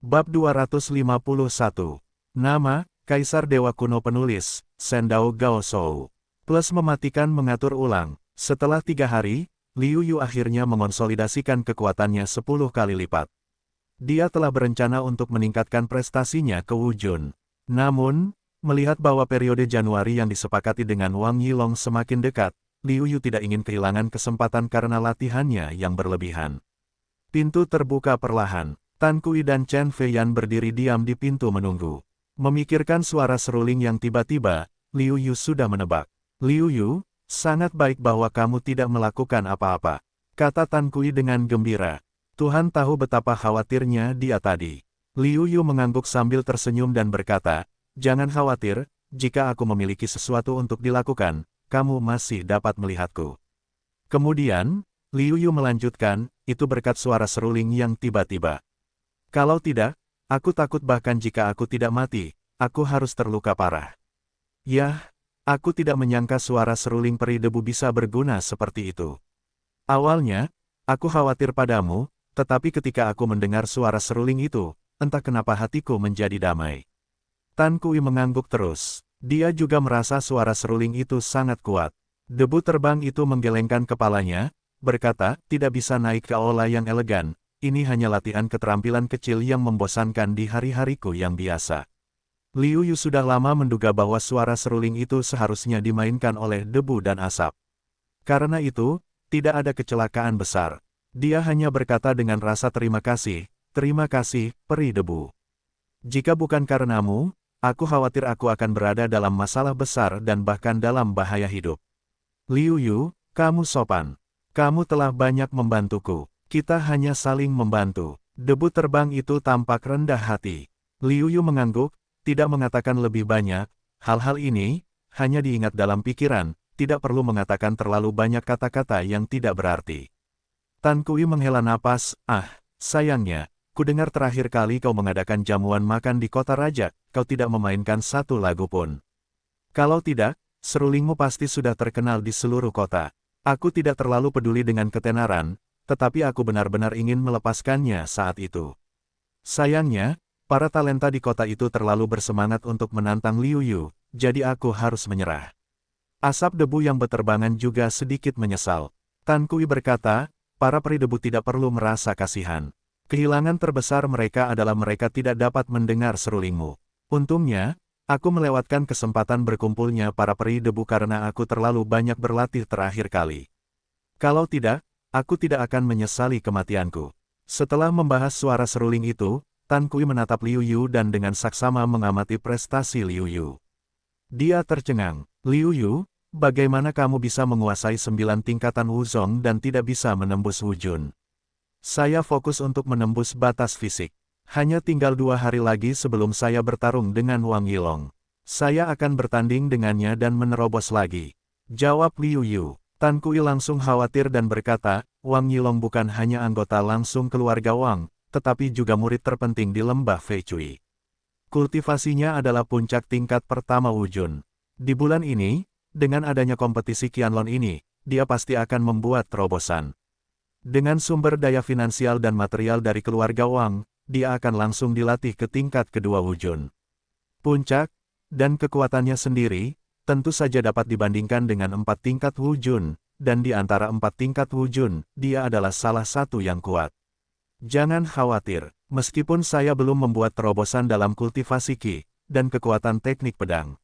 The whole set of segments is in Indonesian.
Bab 251. Nama, Kaisar Dewa Kuno. Penulis, Sendao Gaoshou. Plus mematikan mengatur ulang. Setelah 3 hari, Liu Yu akhirnya mengonsolidasikan kekuatannya 10 kali lipat. Dia telah berencana untuk meningkatkan prestasinya ke Wu Jun. Namun, melihat bahwa periode Januari yang disepakati dengan Wang Yilong semakin dekat, Liu Yu tidak ingin kehilangan kesempatan karena latihannya yang berlebihan. Pintu terbuka perlahan. Tan Kui dan Chen Feiyan berdiri diam di pintu menunggu. Memikirkan suara seruling yang tiba-tiba, Liu Yu sudah menebak. Liu Yu, sangat baik bahwa kamu tidak melakukan apa-apa, kata Tan Kui dengan gembira. Tuhan tahu betapa khawatirnya dia tadi. Liu Yu mengangguk sambil tersenyum dan berkata, jangan khawatir, jika aku memiliki sesuatu untuk dilakukan, kamu masih dapat melihatku. Kemudian, Liu Yu melanjutkan, itu berkat suara seruling yang tiba-tiba. Kalau tidak, aku takut bahkan jika aku tidak mati, aku harus terluka parah. Yah, aku tidak menyangka suara seruling peri debu bisa berguna seperti itu. Awalnya, aku khawatir padamu, tetapi ketika aku mendengar suara seruling itu, entah kenapa hatiku menjadi damai. Tan Kui mengangguk terus. Dia juga merasa suara seruling itu sangat kuat. Debu terbang itu menggelengkan kepalanya, berkata, tidak bisa naik ke aula yang elegan. Ini hanya latihan keterampilan kecil yang membosankan di hari-hariku yang biasa. Liu Yu sudah lama menduga bahwa suara seruling itu seharusnya dimainkan oleh debu dan asap. Karena itu, tidak ada kecelakaan besar. Dia hanya berkata dengan rasa terima kasih, peri debu. Jika bukan karenamu, aku khawatir aku akan berada dalam masalah besar dan bahkan dalam bahaya hidup. Liu Yu, kamu sopan. Kamu telah banyak membantuku. Kita hanya saling membantu. Debu terbang itu tampak rendah hati. Liu Yu mengangguk, tidak mengatakan lebih banyak. Hal-hal ini, hanya diingat dalam pikiran, tidak perlu mengatakan terlalu banyak kata-kata yang tidak berarti. Tan Kui menghela napas, sayangnya, kudengar terakhir kali kau mengadakan jamuan makan di kota raja, kau tidak memainkan satu lagu pun. Kalau tidak, serulingmu pasti sudah terkenal di seluruh kota. Aku tidak terlalu peduli dengan ketenaran, tetapi aku benar-benar ingin melepaskannya saat itu. Sayangnya, para talenta di kota itu terlalu bersemangat untuk menantang Liu Yu, jadi aku harus menyerah. Asap debu yang berterbangan juga sedikit menyesal. Tan Kui berkata, para peri debu tidak perlu merasa kasihan. Kehilangan terbesar mereka adalah mereka tidak dapat mendengar serulingmu. Untungnya, aku melewatkan kesempatan berkumpulnya para peri debu karena aku terlalu banyak berlatih terakhir kali. Kalau tidak, aku tidak akan menyesali kematianku. Setelah membahas suara seruling itu, Tan Kui menatap Liu Yu dan dengan saksama mengamati prestasi Liu Yu. Dia tercengang. Liu Yu, bagaimana kamu bisa menguasai 9 tingkatan Wuzong dan tidak bisa menembus Wu Jun? Saya fokus untuk menembus batas fisik. Hanya tinggal 2 hari lagi sebelum saya bertarung dengan Wang Yilong. Saya akan bertanding dengannya dan menerobos lagi. Jawab Liu Yu. Tan Kui langsung khawatir dan berkata, Wang Yilong bukan hanya anggota langsung keluarga Wang, tetapi juga murid terpenting di lembah Feicui. Kultivasinya adalah puncak tingkat pertama Wu Jun. Di bulan ini, dengan adanya kompetisi Qianlong ini, dia pasti akan membuat terobosan. Dengan sumber daya finansial dan material dari keluarga Wang, dia akan langsung dilatih ke tingkat kedua Wu Jun. Puncak, dan kekuatannya sendiri, tentu saja dapat dibandingkan dengan 4 tingkat Wu Jun, dan di antara 4 tingkat Wu Jun, dia adalah salah satu yang kuat. Jangan khawatir, meskipun saya belum membuat terobosan dalam kultivasi Qi, dan kekuatan teknik pedang.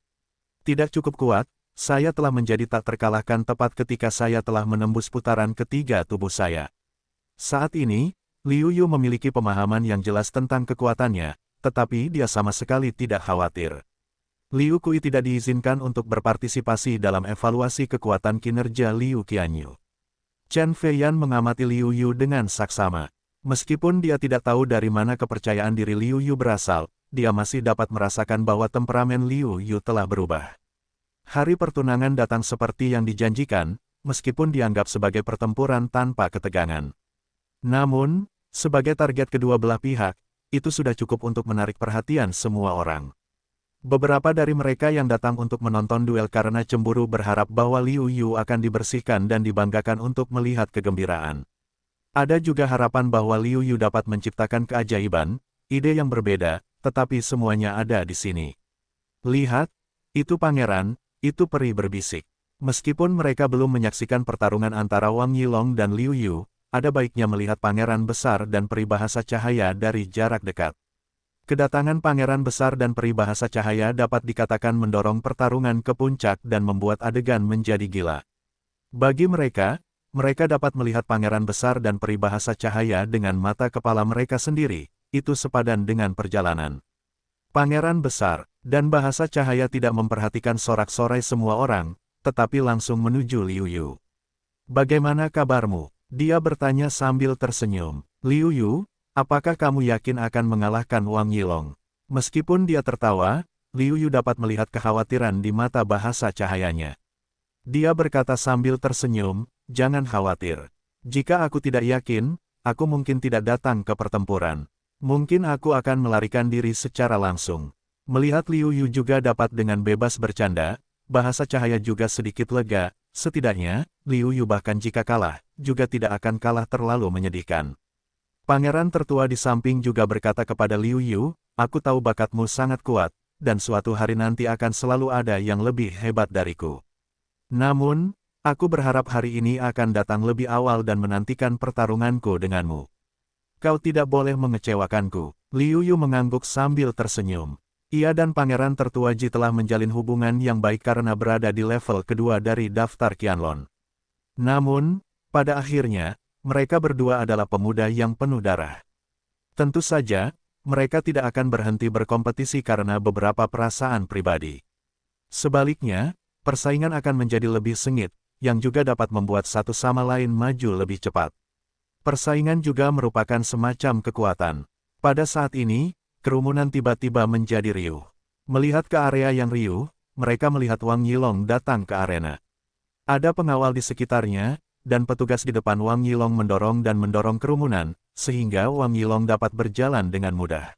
Tidak cukup kuat, saya telah menjadi tak terkalahkan tepat ketika saya telah menembus putaran ketiga tubuh saya. Saat ini, Liu Yu memiliki pemahaman yang jelas tentang kekuatannya, tetapi dia sama sekali tidak khawatir. Liu Kui tidak diizinkan untuk berpartisipasi dalam evaluasi kekuatan kinerja Liu Qianyu. Chen Feiyan mengamati Liu Yu dengan saksama. Meskipun dia tidak tahu dari mana kepercayaan diri Liu Yu berasal, dia masih dapat merasakan bahwa temperamen Liu Yu telah berubah. Hari pertunangan datang seperti yang dijanjikan, meskipun dianggap sebagai pertempuran tanpa ketegangan. Namun, sebagai target kedua belah pihak, itu sudah cukup untuk menarik perhatian semua orang. Beberapa dari mereka yang datang untuk menonton duel karena cemburu berharap bahwa Liu Yu akan dibersihkan dan dibanggakan untuk melihat kegembiraan. Ada juga harapan bahwa Liu Yu dapat menciptakan keajaiban, ide yang berbeda, tetapi semuanya ada di sini. Lihat, itu pangeran, itu peri berbisik. Meskipun mereka belum menyaksikan pertarungan antara Wang Yilong dan Liu Yu, ada baiknya melihat pangeran besar dan peri bahasa cahaya dari jarak dekat. Kedatangan pangeran besar dan peri bahasa cahaya dapat dikatakan mendorong pertarungan ke puncak dan membuat adegan menjadi gila. Bagi mereka, mereka dapat melihat pangeran besar dan peri bahasa cahaya dengan mata kepala mereka sendiri, itu sepadan dengan perjalanan. Pangeran besar dan bahasa cahaya tidak memperhatikan sorak-sorai semua orang, tetapi langsung menuju Liu Yu. "Bagaimana kabarmu?" dia bertanya sambil tersenyum. "Liu Yu, apakah kamu yakin akan mengalahkan Wang Yilong?" Meskipun dia tertawa, Liu Yu dapat melihat kekhawatiran di mata bahasa cahayanya. Dia berkata sambil tersenyum, "Jangan khawatir. Jika aku tidak yakin, aku mungkin tidak datang ke pertempuran. Mungkin aku akan melarikan diri secara langsung." Melihat Liu Yu juga dapat dengan bebas bercanda, bahasa cahaya juga sedikit lega, setidaknya, Liu Yu bahkan jika kalah, juga tidak akan kalah terlalu menyedihkan. Pangeran tertua di samping juga berkata kepada Liu Yu, "Aku tahu bakatmu sangat kuat, dan suatu hari nanti akan selalu ada yang lebih hebat dariku. Namun, aku berharap hari ini akan datang lebih awal dan menantikan pertarunganku denganmu. Kau tidak boleh mengecewakanku." Liu Yu mengangguk sambil tersenyum. Ia dan Pangeran tertua Ji telah menjalin hubungan yang baik karena berada di level kedua dari daftar Qianlong. Namun, pada akhirnya, mereka berdua adalah pemuda yang penuh darah. Tentu saja, mereka tidak akan berhenti berkompetisi karena beberapa perasaan pribadi. Sebaliknya, persaingan akan menjadi lebih sengit, yang juga dapat membuat satu sama lain maju lebih cepat. Persaingan juga merupakan semacam kekuatan. Pada saat ini, kerumunan tiba-tiba menjadi riuh. Melihat ke area yang riuh, mereka melihat Wang Yilong datang ke arena. Ada pengawal di sekitarnya, dan petugas di depan Wang Yilong mendorong dan mendorong kerumunan, sehingga Wang Yilong dapat berjalan dengan mudah.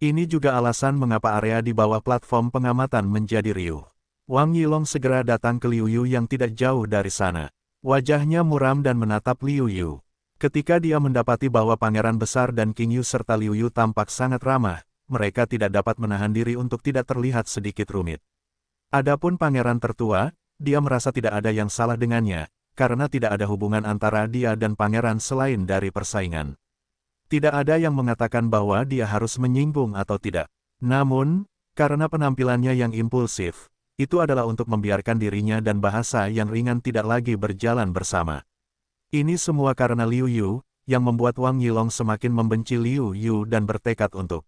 Ini juga alasan mengapa area di bawah platform pengamatan menjadi riuh. Wang Yilong segera datang ke Liu Yu yang tidak jauh dari sana. Wajahnya muram dan menatap Liu Yu. Ketika dia mendapati bahwa Pangeran Besar dan King Yu serta Liu Yu tampak sangat ramah, mereka tidak dapat menahan diri untuk tidak terlihat sedikit rumit. Adapun Pangeran tertua, dia merasa tidak ada yang salah dengannya, karena tidak ada hubungan antara dia dan pangeran selain dari persaingan. Tidak ada yang mengatakan bahwa dia harus menyinggung atau tidak. Namun, karena penampilannya yang impulsif, itu adalah untuk membiarkan dirinya dan bahasa yang ringan tidak lagi berjalan bersama. Ini semua karena Liu Yu, yang membuat Wang Yilong semakin membenci Liu Yu dan bertekad untuk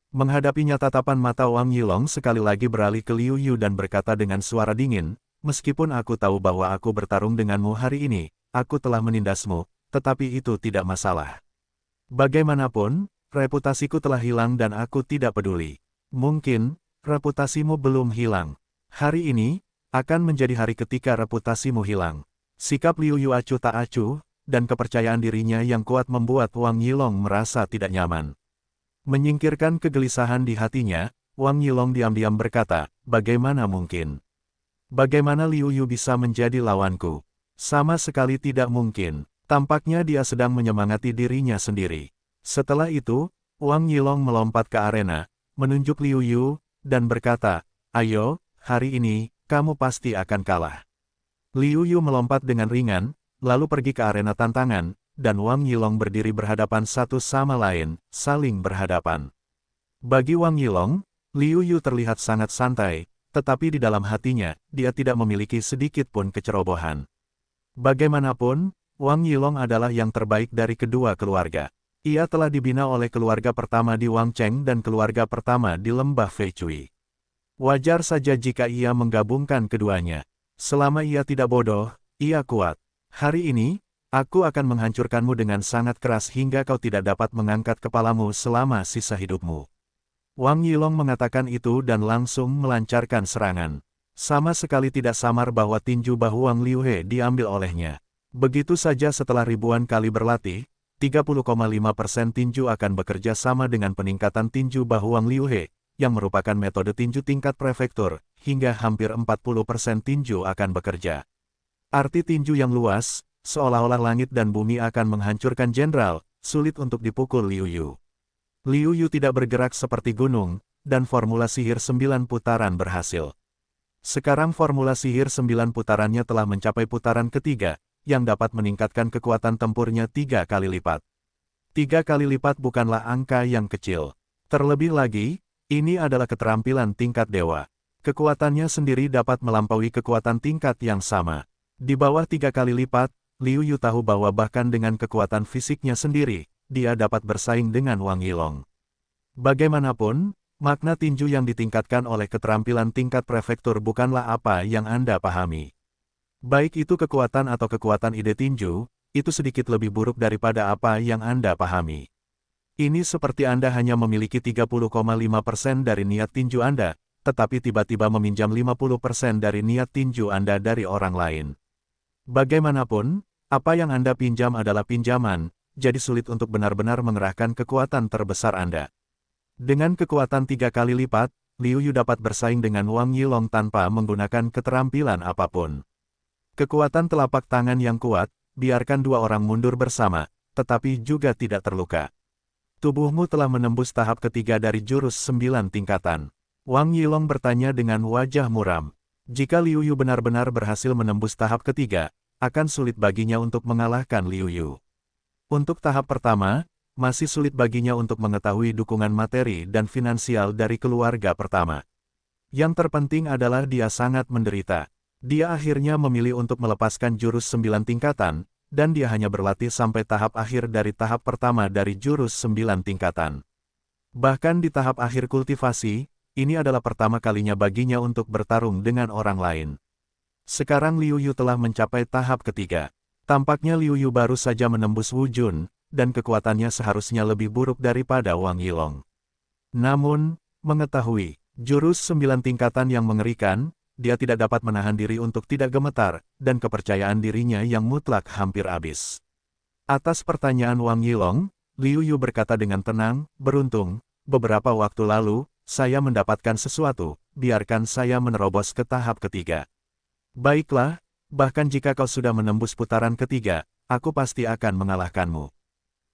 menghadapinya. Tatapan mata Wang Yilong sekali lagi beralih ke Liu Yu dan berkata dengan suara dingin, "Meskipun aku tahu bahwa aku bertarung denganmu hari ini, aku telah menindasmu, tetapi itu tidak masalah. Bagaimanapun, reputasiku telah hilang dan aku tidak peduli. Mungkin, reputasimu belum hilang. Hari ini, akan menjadi hari ketika reputasimu hilang." Sikap Liu Yu acuh tak acuh, dan kepercayaan dirinya yang kuat membuat Wang Yilong merasa tidak nyaman. Menyingkirkan kegelisahan di hatinya, Wang Yilong diam-diam berkata, "Bagaimana mungkin? Bagaimana Liu Yu bisa menjadi lawanku? Sama sekali tidak mungkin." Tampaknya dia sedang menyemangati dirinya sendiri. Setelah itu, Wang Yilong melompat ke arena, menunjuk Liu Yu, dan berkata, "Ayo, hari ini, kamu pasti akan kalah." Liu Yu melompat dengan ringan, lalu pergi ke arena tantangan, dan Wang Yilong berdiri berhadapan satu sama lain, saling berhadapan. Bagi Wang Yilong, Liu Yu terlihat sangat santai, tetapi di dalam hatinya, dia tidak memiliki sedikit pun kecerobohan. Bagaimanapun, Wang Yilong adalah yang terbaik dari kedua keluarga. Ia telah dibina oleh keluarga pertama di Wang Cheng dan keluarga pertama di Lembah Fei Cui. Wajar saja jika ia menggabungkan keduanya. Selama ia tidak bodoh, ia kuat. Hari ini, aku akan menghancurkanmu dengan sangat keras hingga kau tidak dapat mengangkat kepalamu selama sisa hidupmu. Wang Yilong mengatakan itu dan langsung melancarkan serangan. Sama sekali tidak samar bahwa tinju bahu Wang Liuhe diambil olehnya. Begitu saja setelah ribuan kali berlatih, 30,5% tinju akan bekerja sama dengan peningkatan tinju bahu Wang Liuhe, yang merupakan metode tinju tingkat prefektur, hingga hampir 40% tinju akan bekerja. Arti tinju yang luas, seolah-olah langit dan bumi akan menghancurkan jenderal, sulit untuk dipukul Liu Yu. Liu Yu tidak bergerak seperti gunung, dan formula sihir 9 putaran berhasil. Sekarang formula sihir 9 putarannya telah mencapai putaran ketiga, yang dapat meningkatkan kekuatan tempurnya 3 kali lipat. 3 kali lipat bukanlah angka yang kecil. Terlebih lagi, ini adalah keterampilan tingkat dewa. Kekuatannya sendiri dapat melampaui kekuatan tingkat yang sama. Di bawah 3 kali lipat, Liu Yu tahu bahwa bahkan dengan kekuatan fisiknya sendiri, dia dapat bersaing dengan Wang Yilong. Bagaimanapun, makna tinju yang ditingkatkan oleh keterampilan tingkat prefektur bukanlah apa yang Anda pahami. Baik itu kekuatan atau kekuatan ide tinju, itu sedikit lebih buruk daripada apa yang Anda pahami. Ini seperti Anda hanya memiliki 30,5% dari niat tinju Anda, tetapi tiba-tiba meminjam 50% dari niat tinju Anda dari orang lain. Bagaimanapun, apa yang Anda pinjam adalah pinjaman, jadi sulit untuk benar-benar mengerahkan kekuatan terbesar Anda. Dengan kekuatan 3 kali lipat, Liu Yu dapat bersaing dengan Wang Yilong tanpa menggunakan keterampilan apapun. Kekuatan telapak tangan yang kuat, biarkan dua orang mundur bersama, tetapi juga tidak terluka. Tubuhmu telah menembus tahap ketiga dari jurus 9 tingkatan. Wang Yilong bertanya dengan wajah muram. Jika Liu Yu benar-benar berhasil menembus tahap ketiga, akan sulit baginya untuk mengalahkan Liu Yu. Untuk tahap pertama, masih sulit baginya untuk mengetahui dukungan materi dan finansial dari keluarga pertama. Yang terpenting adalah dia sangat menderita. Dia akhirnya memilih untuk melepaskan jurus 9 tingkatan, dan dia hanya berlatih sampai tahap akhir dari tahap pertama dari jurus 9 tingkatan. Bahkan di tahap akhir kultivasi, ini adalah pertama kalinya baginya untuk bertarung dengan orang lain. Sekarang Liu Yu telah mencapai tahap ketiga. Tampaknya Liu Yu baru saja menembus Wu Jun, dan kekuatannya seharusnya lebih buruk daripada Wang Yilong. Namun, mengetahui jurus 9 tingkatan yang mengerikan, dia tidak dapat menahan diri untuk tidak gemetar, dan kepercayaan dirinya yang mutlak hampir habis. Atas pertanyaan Wang Yilong, Liu Yu berkata dengan tenang, beruntung, beberapa waktu lalu, saya mendapatkan sesuatu, biarkan saya menerobos ke tahap ketiga. Baiklah, bahkan jika kau sudah menembus putaran ketiga, aku pasti akan mengalahkanmu.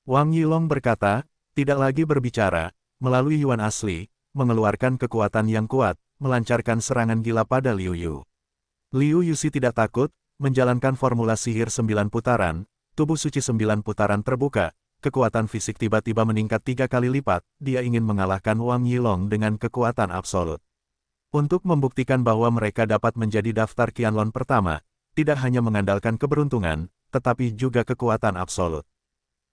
Wang Yilong berkata, tidak lagi berbicara, melalui Yuan asli, mengeluarkan kekuatan yang kuat, melancarkan serangan gila pada Liu Yu. Liu Yusi tidak takut, menjalankan formula sihir 9 putaran, tubuh suci 9 putaran terbuka, kekuatan fisik tiba-tiba meningkat 3 kali lipat, dia ingin mengalahkan Wang Yilong dengan kekuatan absolut. Untuk membuktikan bahwa mereka dapat menjadi daftar Qianlong pertama, tidak hanya mengandalkan keberuntungan, tetapi juga kekuatan absolut.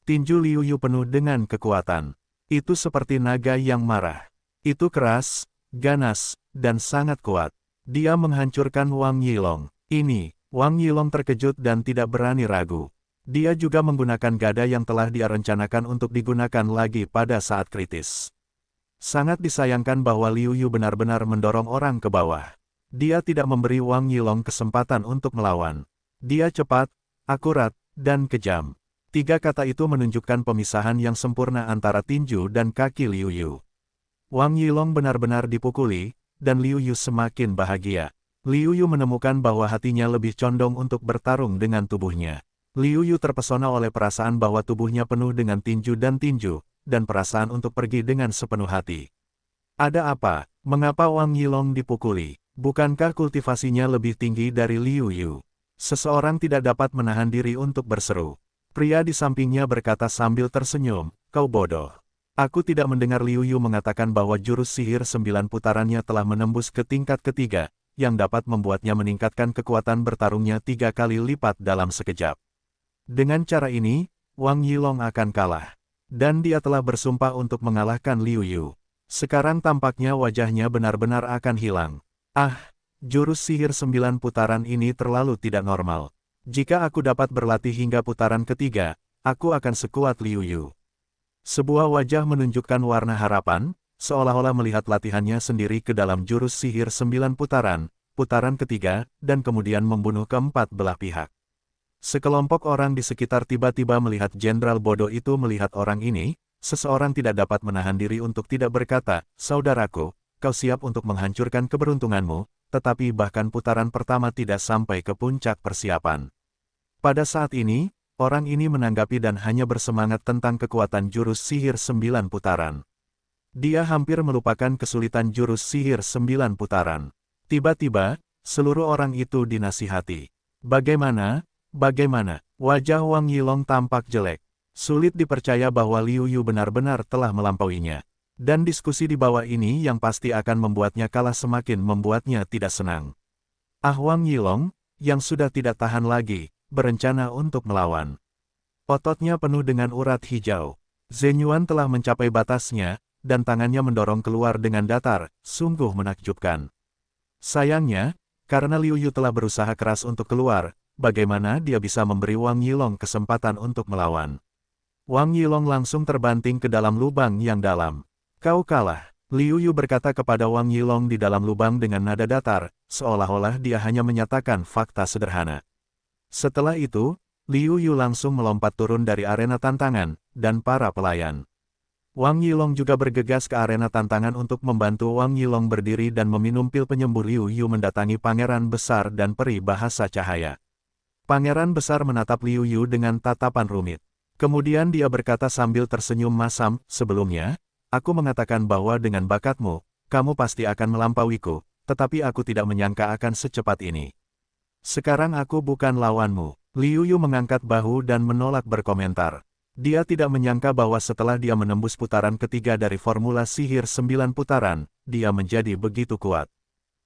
Tinju Liu Yu penuh dengan kekuatan. Itu seperti naga yang marah. Itu keras, ganas, dan sangat kuat. Dia menghancurkan Wang Yilong. Ini, Wang Yilong terkejut dan tidak berani ragu. Dia juga menggunakan gada yang telah dia rencanakan untuk digunakan lagi pada saat kritis. Sangat disayangkan bahwa Liu Yu benar-benar mendorong orang ke bawah. Dia tidak memberi Wang Yilong kesempatan untuk melawan. Dia cepat, akurat, dan kejam. 3 kata itu menunjukkan pemisahan yang sempurna antara tinju dan kaki Liu Yu. Wang Yilong benar-benar dipukuli, dan Liu Yu semakin bahagia. Liu Yu menemukan bahwa hatinya lebih condong untuk bertarung dengan tubuhnya. Liu Yu terpesona oleh perasaan bahwa tubuhnya penuh dengan tinju, dan perasaan untuk pergi dengan sepenuh hati. Ada apa? Mengapa Wang Yilong dipukuli? Bukankah kultivasinya lebih tinggi dari Liu Yu? Seseorang tidak dapat menahan diri untuk berseru. Pria di sampingnya berkata sambil tersenyum, kau bodoh. Aku tidak mendengar Liu Yu mengatakan bahwa jurus sihir 9 putarannya telah menembus ke tingkat ketiga, yang dapat membuatnya meningkatkan kekuatan bertarungnya 3 kali lipat dalam sekejap. Dengan cara ini, Wang Yilong akan kalah. Dan dia telah bersumpah untuk mengalahkan Liu Yu. Sekarang tampaknya wajahnya benar-benar akan hilang. Ah, jurus sihir 9 putaran ini terlalu tidak normal. Jika aku dapat berlatih hingga putaran ketiga, aku akan sekuat Liu Yu. Sebuah wajah menunjukkan warna harapan, seolah-olah melihat latihannya sendiri ke dalam jurus sihir 9 putaran, putaran ketiga, dan kemudian membunuh keempat belah pihak. Sekelompok orang di sekitar tiba-tiba melihat jenderal bodoh itu melihat orang ini, seseorang tidak dapat menahan diri untuk tidak berkata, saudaraku, kau siap untuk menghancurkan keberuntunganmu, tetapi bahkan putaran pertama tidak sampai ke puncak persiapan. Pada saat ini, Orang ini menanggapi dan hanya bersemangat tentang kekuatan jurus sihir 9 putaran. Dia hampir melupakan kesulitan jurus sihir 9 putaran. Tiba-tiba, seluruh orang itu dinasihati. Bagaimana? Bagaimana? Wajah Wang Yilong tampak jelek. Sulit dipercaya bahwa Liu Yu benar-benar telah melampauinya. Dan diskusi di bawah ini yang pasti akan membuatnya kalah semakin membuatnya tidak senang. Wang Yilong, yang sudah tidak tahan lagi, berencana untuk melawan. Ototnya penuh dengan urat hijau. Zhen Yuan telah mencapai batasnya, dan tangannya mendorong keluar dengan datar, sungguh menakjubkan. Sayangnya, karena Liu Yu telah berusaha keras untuk keluar, bagaimana dia bisa memberi Wang Yilong kesempatan untuk melawan? Wang Yilong langsung terbanting ke dalam lubang yang dalam. Kau kalah. Liu Yu berkata kepada Wang Yilong di dalam lubang dengan nada datar, seolah-olah dia hanya menyatakan fakta sederhana. Setelah itu, Liu Yu langsung melompat turun dari arena tantangan, dan para pelayan. Wang Yilong juga bergegas ke arena tantangan untuk membantu Wang Yilong berdiri dan meminum pil penyembuh. Liu Yu mendatangi Pangeran Besar dan Peri Bahasa Cahaya. Pangeran Besar menatap Liu Yu dengan tatapan rumit. Kemudian dia berkata sambil tersenyum masam, sebelumnya, aku mengatakan bahwa dengan bakatmu, kamu pasti akan melampauiku, tetapi aku tidak menyangka akan secepat ini. Sekarang aku bukan lawanmu. Liu Yu mengangkat bahu dan menolak berkomentar. Dia tidak menyangka bahwa setelah dia menembus putaran ketiga dari formula sihir 9 putaran, dia menjadi begitu kuat.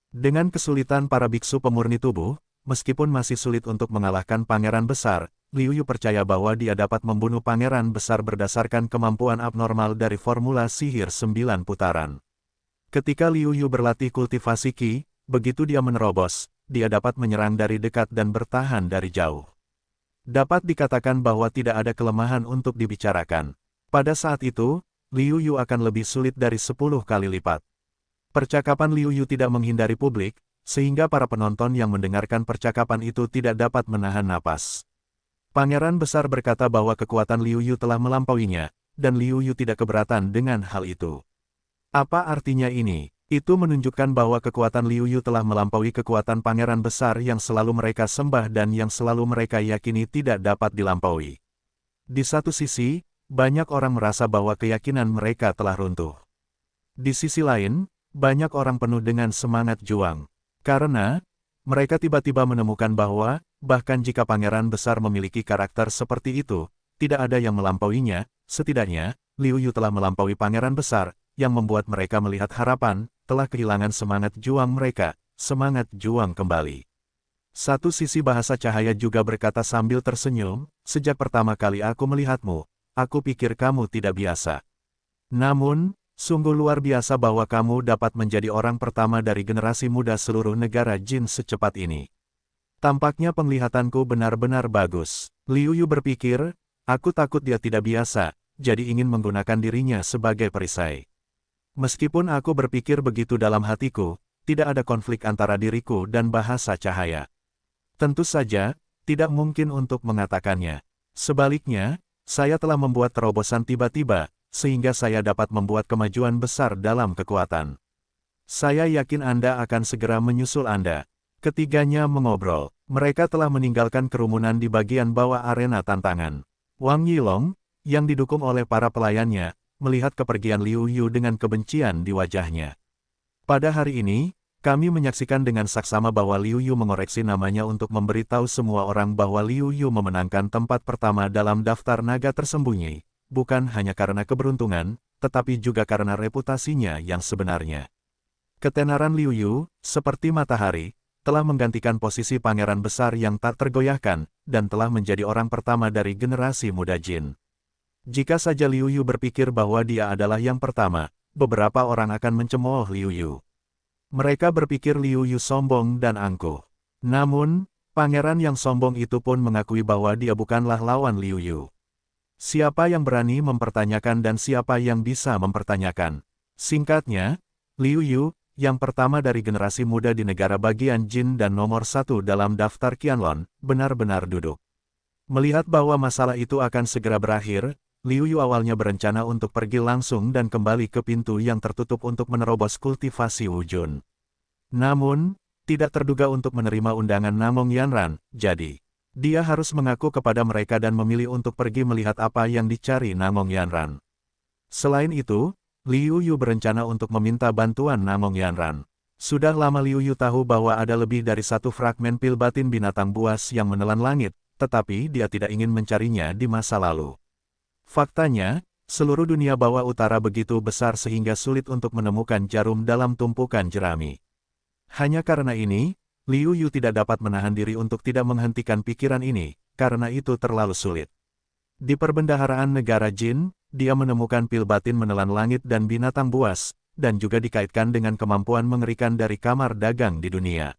Dengan kesulitan para biksu pemurni tubuh, meskipun masih sulit untuk mengalahkan Pangeran Besar, Liu Yu percaya bahwa dia dapat membunuh Pangeran Besar berdasarkan kemampuan abnormal dari formula sihir 9 putaran. Ketika Liu Yu berlatih kultivasi Qi, begitu dia menerobos, dia dapat menyerang dari dekat dan bertahan dari jauh. Dapat dikatakan bahwa tidak ada kelemahan untuk dibicarakan. Pada saat itu, Liu Yu akan lebih sulit dari 10 kali lipat. Percakapan Liu Yu tidak menghindari publik, sehingga para penonton yang mendengarkan percakapan itu tidak dapat menahan napas. Pangeran Besar berkata bahwa kekuatan Liu Yu telah melampauinya, dan Liu Yu tidak keberatan dengan hal itu. Apa artinya ini? Itu menunjukkan bahwa kekuatan Liu Yu telah melampaui kekuatan Pangeran Besar yang selalu mereka sembah dan yang selalu mereka yakini tidak dapat dilampaui. Di satu sisi, banyak orang merasa bahwa keyakinan mereka telah runtuh. Di sisi lain, banyak orang penuh dengan semangat juang. Karena, mereka tiba-tiba menemukan bahwa, bahkan jika Pangeran Besar memiliki karakter seperti itu, tidak ada yang melampauinya, setidaknya, Liu Yu telah melampaui Pangeran Besar, yang membuat mereka melihat harapan, telah kehilangan semangat juang mereka, semangat juang kembali. Satu sisi bahasa cahaya juga berkata sambil tersenyum, sejak pertama kali aku melihatmu, aku pikir kamu tidak biasa. Namun, sungguh luar biasa bahwa kamu dapat menjadi orang pertama dari generasi muda seluruh negara Jin secepat ini. Tampaknya penglihatanku benar-benar bagus. Liu Yu berpikir, aku takut dia tidak biasa, jadi ingin menggunakan dirinya sebagai perisai. Meskipun aku berpikir begitu dalam hatiku, tidak ada konflik antara diriku dan bahasa cahaya. Tentu saja, tidak mungkin untuk mengatakannya. Sebaliknya, saya telah membuat terobosan tiba-tiba, sehingga saya dapat membuat kemajuan besar dalam kekuatan. Saya yakin Anda akan segera menyusul Anda. Ketiganya mengobrol. Mereka telah meninggalkan kerumunan di bagian bawah arena tantangan. Wang Yilong, yang didukung oleh para pelayannya, melihat kepergian Liu Yu dengan kebencian di wajahnya. Pada hari ini, kami menyaksikan dengan saksama bahwa Liu Yu mengoreksi namanya untuk memberitahu semua orang bahwa Liu Yu memenangkan tempat pertama dalam daftar naga tersembunyi, bukan hanya karena keberuntungan, tetapi juga karena reputasinya yang sebenarnya. Ketenaran Liu Yu, seperti matahari, telah menggantikan posisi Pangeran Besar yang tak tergoyahkan, dan telah menjadi orang pertama dari generasi muda Jin. Jika saja Liu Yu berpikir bahwa dia adalah yang pertama, beberapa orang akan mencemooh Liu Yu. Mereka berpikir Liu Yu sombong dan angkuh. Namun, pangeran yang sombong itu pun mengakui bahwa dia bukanlah lawan Liu Yu. Siapa yang berani mempertanyakan dan siapa yang bisa mempertanyakan? Singkatnya, Liu Yu, yang pertama dari generasi muda di negara bagian Jin dan nomor 1 dalam daftar Qianlong, benar-benar duduk. Melihat bahwa masalah itu akan segera berakhir, Liu Yu awalnya berencana untuk pergi langsung dan kembali ke pintu yang tertutup untuk menerobos kultivasi Wujun. Namun, tidak terduga untuk menerima undangan Namong Yanran, jadi Dia harus mengaku kepada mereka dan memilih untuk pergi melihat apa yang dicari Namong Yanran. Selain itu, Liu Yu berencana untuk meminta bantuan Namong Yanran. Sudah lama Liu Yu tahu bahwa ada lebih dari satu fragmen pil batin binatang buas yang menelan langit, tetapi dia tidak ingin mencarinya di masa lalu. Faktanya, seluruh dunia bawah utara begitu besar sehingga sulit untuk menemukan jarum dalam tumpukan jerami. Hanya karena ini, Liu Yu tidak dapat menahan diri untuk tidak menghentikan pikiran ini, karena itu terlalu sulit. Di perbendaharaan negara Jin, dia menemukan pil batin menelan langit dan binatang buas, dan juga dikaitkan dengan kemampuan mengerikan dari kamar dagang di dunia.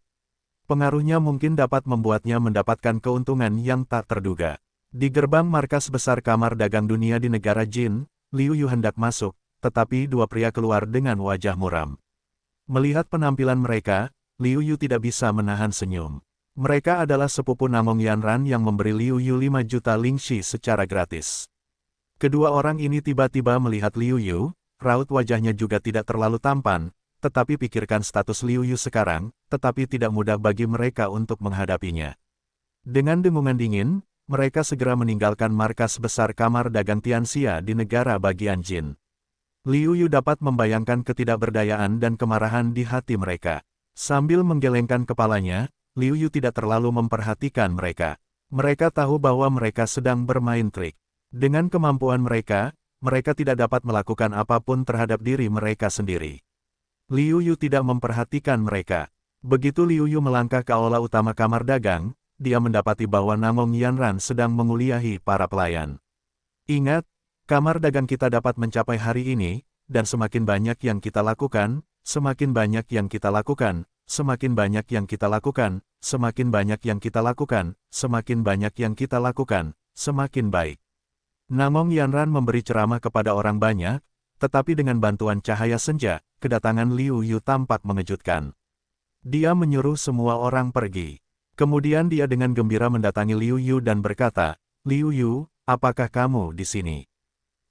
Pengaruhnya mungkin dapat membuatnya mendapatkan keuntungan yang tak terduga. Di gerbang markas besar kamar dagang dunia di negara Jin, Liu Yu hendak masuk, tetapi dua pria keluar dengan wajah muram. Melihat penampilan mereka, Liu Yu tidak bisa menahan senyum. Mereka adalah sepupu Namong Yanran yang memberi Liu Yu 5 juta lingxi secara gratis. Kedua orang ini tiba-tiba melihat Liu Yu, raut wajahnya juga tidak terlalu tampan, tetapi pikirkan status Liu Yu sekarang, tetapi tidak mudah bagi mereka untuk menghadapinya. Dengan dengungan dingin, mereka segera meninggalkan markas besar kamar dagang Tianxia di negara bagian Jin. Liu Yu dapat membayangkan ketidakberdayaan dan kemarahan di hati mereka. Sambil menggelengkan kepalanya, Liu Yu tidak terlalu memperhatikan mereka. Mereka tahu bahwa mereka sedang bermain trik. Dengan kemampuan mereka, mereka tidak dapat melakukan apapun terhadap diri mereka sendiri. Liu Yu tidak memperhatikan mereka. Begitu Liu Yu melangkah ke aula utama kamar dagang, dia mendapati bahwa Namong Yanran sedang menguliahi para pelayan. Ingat, kamar dagang kita dapat mencapai hari ini, dan semakin banyak yang kita lakukan, semakin banyak yang kita lakukan, semakin banyak yang kita lakukan, semakin banyak yang kita lakukan, semakin banyak yang kita lakukan, semakin baik. Namong Yanran memberi ceramah kepada orang banyak, tetapi dengan bantuan cahaya senja, kedatangan Liu Yu tampak mengejutkan. Dia menyuruh semua orang pergi. Kemudian dia dengan gembira mendatangi Liu Yu dan berkata, "Liu Yu, apakah kamu di sini?"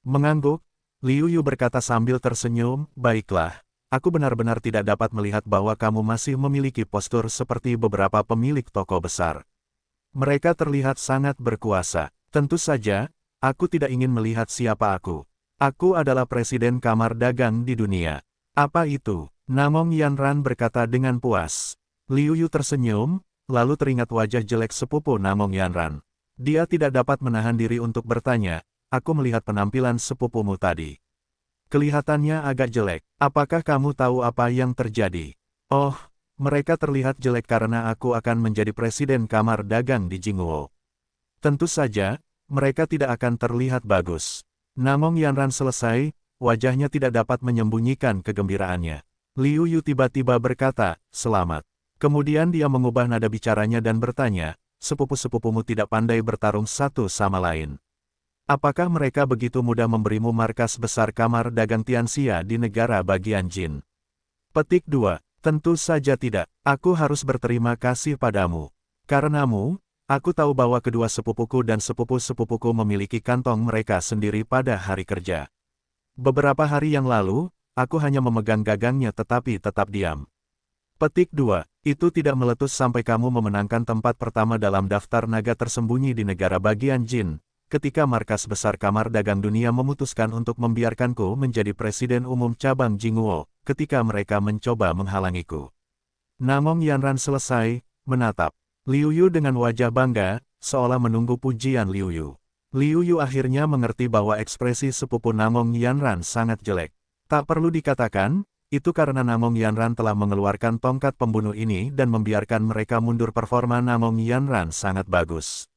Mengangguk, Liu Yu berkata sambil tersenyum, "Baiklah. Aku benar-benar tidak dapat melihat bahwa kamu masih memiliki postur seperti beberapa pemilik toko besar. Mereka terlihat sangat berkuasa. Tentu saja, aku tidak ingin melihat siapa aku. Aku adalah presiden kamar dagang di dunia." "Apa itu?" Namong Yanran berkata dengan puas. Liu Yu tersenyum, lalu teringat wajah jelek sepupu Namong Yanran. Dia tidak dapat menahan diri untuk bertanya, "Aku melihat penampilan sepupumu tadi. Kelihatannya agak jelek. Apakah kamu tahu apa yang terjadi?" "Oh, mereka terlihat jelek karena aku akan menjadi presiden kamar dagang di Jingguo. Tentu saja, mereka tidak akan terlihat bagus." Namong Yanran selesai, wajahnya tidak dapat menyembunyikan kegembiraannya. Liu Yu tiba-tiba berkata, "Selamat." Kemudian dia mengubah nada bicaranya dan bertanya, "Sepupu-sepupumu tidak pandai bertarung satu sama lain. Apakah mereka begitu mudah memberimu markas besar kamar dagang Tianxia di negara bagian Jin?" Petik 2. Tentu saja tidak. Aku harus berterima kasih padamu. Karenamu, aku tahu bahwa kedua sepupuku dan sepupu-sepupuku memiliki kantong mereka sendiri pada hari kerja. Beberapa hari yang lalu, aku hanya memegang gagangnya tetapi tetap diam. Petik 2. Itu tidak meletus sampai kamu memenangkan tempat pertama dalam daftar naga tersembunyi di negara bagian Jin, ketika markas besar kamar dagang dunia memutuskan untuk membiarkanku menjadi presiden umum cabang Jingguo, ketika mereka mencoba menghalangiku. Namong Yanran selesai, menatap Liu Yu dengan wajah bangga, seolah menunggu pujian Liu Yu. Liu Yu akhirnya mengerti bahwa ekspresi sepupu Namong Yanran sangat jelek. Tak perlu dikatakan, itu karena Namong Yanran telah mengeluarkan tongkat pembunuh ini dan membiarkan mereka mundur. Performa Namong Yanran sangat bagus.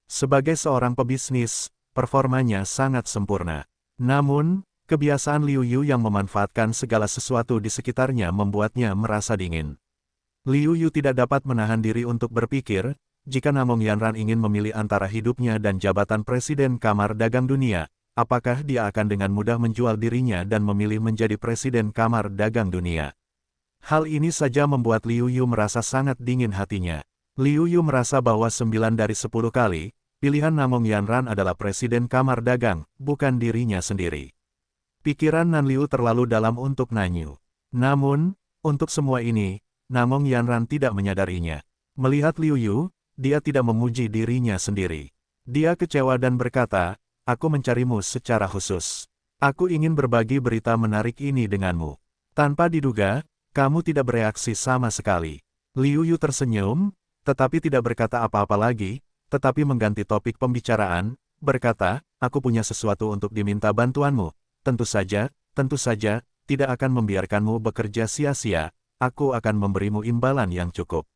Sebagai seorang pebisnis, performanya sangat sempurna. Namun, kebiasaan Liu Yu yang memanfaatkan segala sesuatu di sekitarnya membuatnya merasa dingin. Liu Yu tidak dapat menahan diri untuk berpikir, jika Namong Yanran ingin memilih antara hidupnya dan jabatan presiden kamar dagang dunia, apakah dia akan dengan mudah menjual dirinya dan memilih menjadi presiden kamar dagang dunia? Hal ini saja membuat Liu Yu merasa sangat dingin hatinya. Liu Yu merasa bahwa 9 dari 10 kali, pilihan Namong Yanran adalah presiden kamar dagang, bukan dirinya sendiri. Pikiran Nan Liu terlalu dalam untuk nanyu. Namun, untuk semua ini, Namong Yanran tidak menyadarinya. Melihat Liu Yu, dia tidak memuji dirinya sendiri. Dia kecewa dan berkata, aku mencarimu secara khusus. Aku ingin berbagi berita menarik ini denganmu. Tanpa diduga, kamu tidak bereaksi sama sekali. Liu Yu tersenyum, tetapi tidak berkata apa-apa lagi, tetapi mengganti topik pembicaraan, berkata, aku punya sesuatu untuk diminta bantuanmu. Tentu saja, tidak akan membiarkanmu bekerja sia-sia, aku akan memberimu imbalan yang cukup.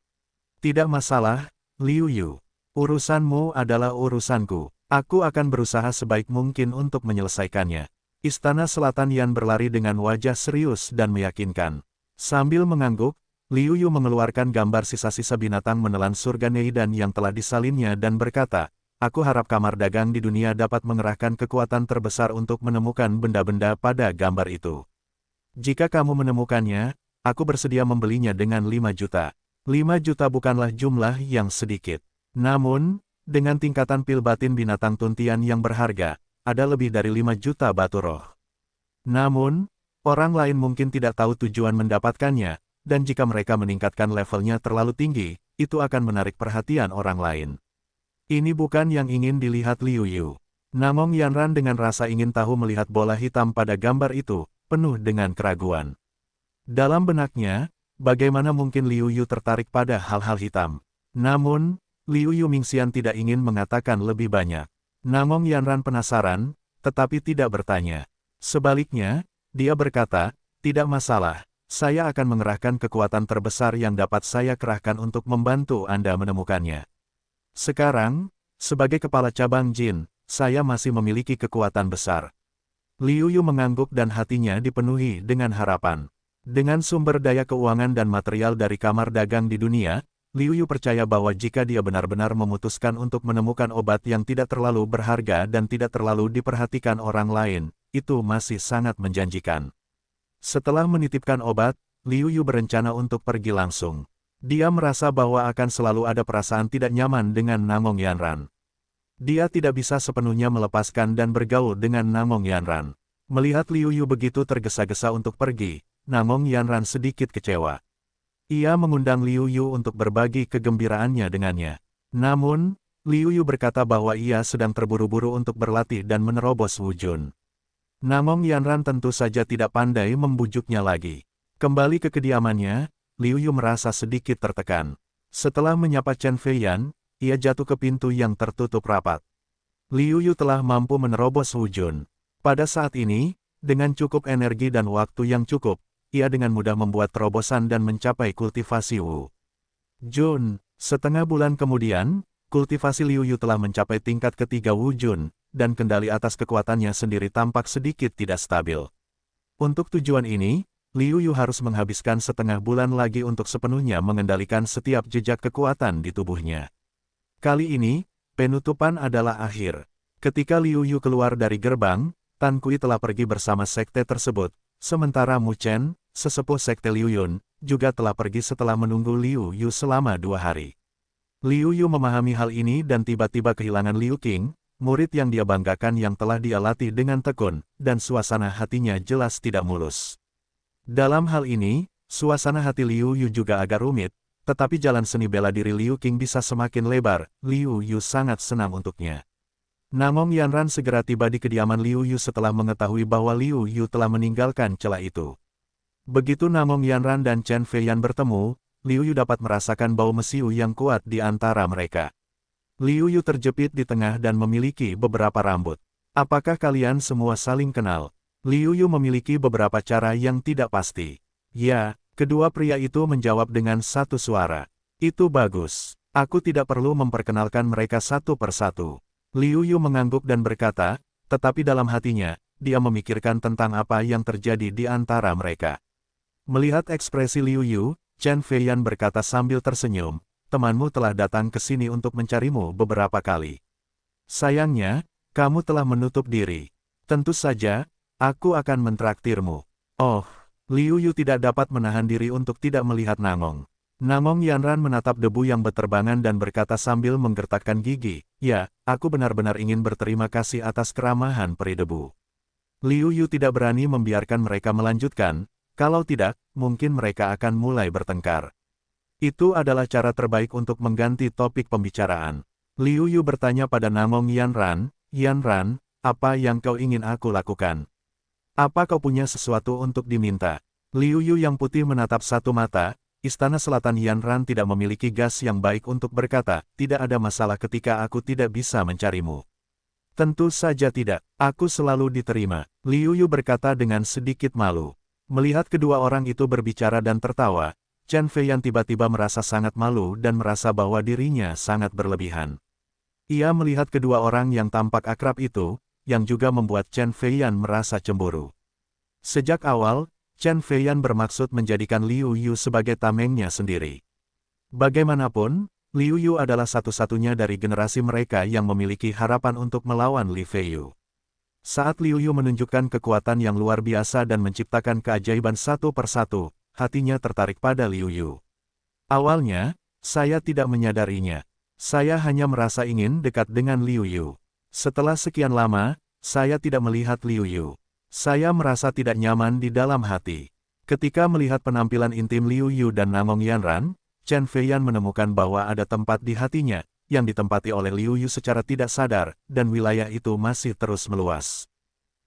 Tidak masalah, Liu Yu. Urusanmu adalah urusanku. Aku akan berusaha sebaik mungkin untuk menyelesaikannya. Istana Selatan Yan berlari dengan wajah serius dan meyakinkan. Sambil mengangguk, Liu Yu mengeluarkan gambar sisa-sisa binatang menelan surga Neidan yang telah disalinnya dan berkata, aku harap kamar dagang di dunia dapat mengerahkan kekuatan terbesar untuk menemukan benda-benda pada gambar itu. Jika kamu menemukannya, aku bersedia membelinya dengan 5 juta. 5 juta bukanlah jumlah yang sedikit. Namun, dengan tingkatan pil batin binatang tuntian yang berharga, ada lebih dari 5 juta batu roh. Namun, orang lain mungkin tidak tahu tujuan mendapatkannya, dan jika mereka meningkatkan levelnya terlalu tinggi, itu akan menarik perhatian orang lain. Ini bukan yang ingin dilihat Liu Yu. Namong Yanran dengan rasa ingin tahu melihat bola hitam pada gambar itu, penuh dengan keraguan. Dalam benaknya, bagaimana mungkin Liu Yu tertarik pada hal-hal hitam? Namun, Liu Yu Mingxian tidak ingin mengatakan lebih banyak. Namong Yanran penasaran, tetapi tidak bertanya. Sebaliknya, dia berkata, tidak masalah, saya akan mengerahkan kekuatan terbesar yang dapat saya kerahkan untuk membantu Anda menemukannya. Sekarang, sebagai kepala cabang Jin, saya masih memiliki kekuatan besar. Liu Yu mengangguk dan hatinya dipenuhi dengan harapan. Dengan sumber daya keuangan dan material dari kamar dagang di dunia, Liu Yu percaya bahwa jika dia benar-benar memutuskan untuk menemukan obat yang tidak terlalu berharga dan tidak terlalu diperhatikan orang lain, itu masih sangat menjanjikan. Setelah menitipkan obat, Liu Yu berencana untuk pergi langsung. Dia merasa bahwa akan selalu ada perasaan tidak nyaman dengan Namong Yanran. Dia tidak bisa sepenuhnya melepaskan dan bergaul dengan Namong Yanran. Melihat Liu Yu begitu tergesa-gesa untuk pergi, Namong Yanran sedikit kecewa. Ia mengundang Liu Yu untuk berbagi kegembiraannya dengannya. Namun, Liu Yu berkata bahwa ia sedang terburu-buru untuk berlatih dan menerobos Wu Jun. Namong Yanran tentu saja tidak pandai membujuknya lagi. Kembali ke kediamannya, Liu Yu merasa sedikit tertekan. Setelah menyapa Chen Feiyan, ia jatuh ke pintu yang tertutup rapat. Liu Yu telah mampu menerobos Wu Jun. Pada saat ini, dengan cukup energi dan waktu yang cukup, ia dengan mudah membuat terobosan dan mencapai kultivasi Wu Jun. Setengah bulan kemudian, kultivasi Liu Yu telah mencapai tingkat ketiga Wu Jun, dan kendali atas kekuatannya sendiri tampak sedikit tidak stabil. Untuk tujuan ini, Liu Yu harus menghabiskan setengah bulan lagi untuk sepenuhnya mengendalikan setiap jejak kekuatan di tubuhnya. Kali ini, penutupan adalah akhir. Ketika Liu Yu keluar dari gerbang, Tan Kui telah pergi bersama sekte tersebut, sementara Mu Chen, sesepuh sekte Liu Yun, juga telah pergi setelah menunggu Liu Yu selama 2 hari. Liu Yu memahami hal ini dan tiba-tiba kehilangan Liu Qing, murid yang dia banggakan yang telah dia latih dengan tekun, dan suasana hatinya jelas tidak mulus. Dalam hal ini, suasana hati Liu Yu juga agak rumit, tetapi jalan seni bela diri Liu Qing bisa semakin lebar, Liu Yu sangat senang untuknya. Namong Yanran segera tiba di kediaman Liu Yu setelah mengetahui bahwa Liu Yu telah meninggalkan celah itu. Begitu Namong Yanran dan Chen Feiyan bertemu, Liu Yu dapat merasakan bau mesiu yang kuat di antara mereka. Liu Yu terjepit di tengah dan memiliki beberapa rambut. Apakah kalian semua saling kenal? Liu Yu memiliki beberapa cara yang tidak pasti. Ya, kedua pria itu menjawab dengan satu suara. Itu bagus. Aku tidak perlu memperkenalkan mereka satu persatu. Liu Yu mengangguk dan berkata, tetapi dalam hatinya, dia memikirkan tentang apa yang terjadi di antara mereka. Melihat ekspresi Liu Yu, Chen Feiyan berkata sambil tersenyum, temanmu telah datang ke sini untuk mencarimu beberapa kali. Sayangnya, kamu telah menutup diri. Tentu saja, aku akan mentraktirmu. Oh, Liu Yu tidak dapat menahan diri untuk tidak melihat Namong. Namong Yanran menatap debu yang berterbangan dan berkata sambil menggertakkan gigi, ya, aku benar-benar ingin berterima kasih atas keramahan peri debu. Liu Yu tidak berani membiarkan mereka melanjutkan, kalau tidak, mungkin mereka akan mulai bertengkar. Itu adalah cara terbaik untuk mengganti topik pembicaraan. Liu Yu bertanya pada Namong Yanran, Yanran, apa yang kau ingin aku lakukan? Apa kau punya sesuatu untuk diminta? Liu Yu yang putih menatap satu mata, Istana Selatan Yanran tidak memiliki gas yang baik untuk berkata, tidak ada masalah ketika aku tidak bisa mencarimu. Tentu saja tidak, aku selalu diterima. Liu Yu berkata dengan sedikit malu. Melihat kedua orang itu berbicara dan tertawa, Chen Feiyan tiba-tiba merasa sangat malu dan merasa bahwa dirinya sangat berlebihan. Ia melihat kedua orang yang tampak akrab itu, yang juga membuat Chen Feiyan merasa cemburu. Sejak awal, Chen Feiyan bermaksud menjadikan Liu Yu sebagai tamengnya sendiri. Bagaimanapun, Liu Yu adalah satu-satunya dari generasi mereka yang memiliki harapan untuk melawan Li Feiyu. Saat Liu Yu menunjukkan kekuatan yang luar biasa dan menciptakan keajaiban satu persatu, hatinya tertarik pada Liu Yu. Awalnya, saya tidak menyadarinya. Saya hanya merasa ingin dekat dengan Liu Yu. Setelah sekian lama, saya tidak melihat Liu Yu. Saya merasa tidak nyaman di dalam hati. Ketika melihat penampilan intim Liu Yu dan Namong Yanran, Chen Feiyan menemukan bahwa ada tempat di hatinya, yang ditempati oleh Liu Yu secara tidak sadar, dan wilayah itu masih terus meluas.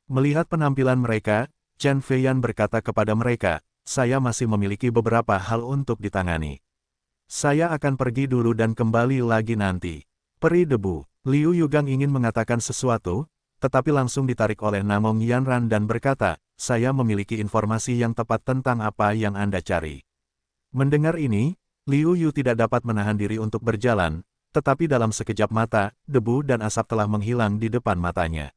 Melihat penampilan mereka, Chen Feiyan berkata kepada mereka, saya masih memiliki beberapa hal untuk ditangani. Saya akan pergi dulu dan kembali lagi nanti. Peri debu. Liu Yugang ingin mengatakan sesuatu, tetapi langsung ditarik oleh Namong Yanran dan berkata, saya memiliki informasi yang tepat tentang apa yang Anda cari. Mendengar ini, Liu Yu tidak dapat menahan diri untuk berjalan, tetapi dalam sekejap mata, debu dan asap telah menghilang di depan matanya.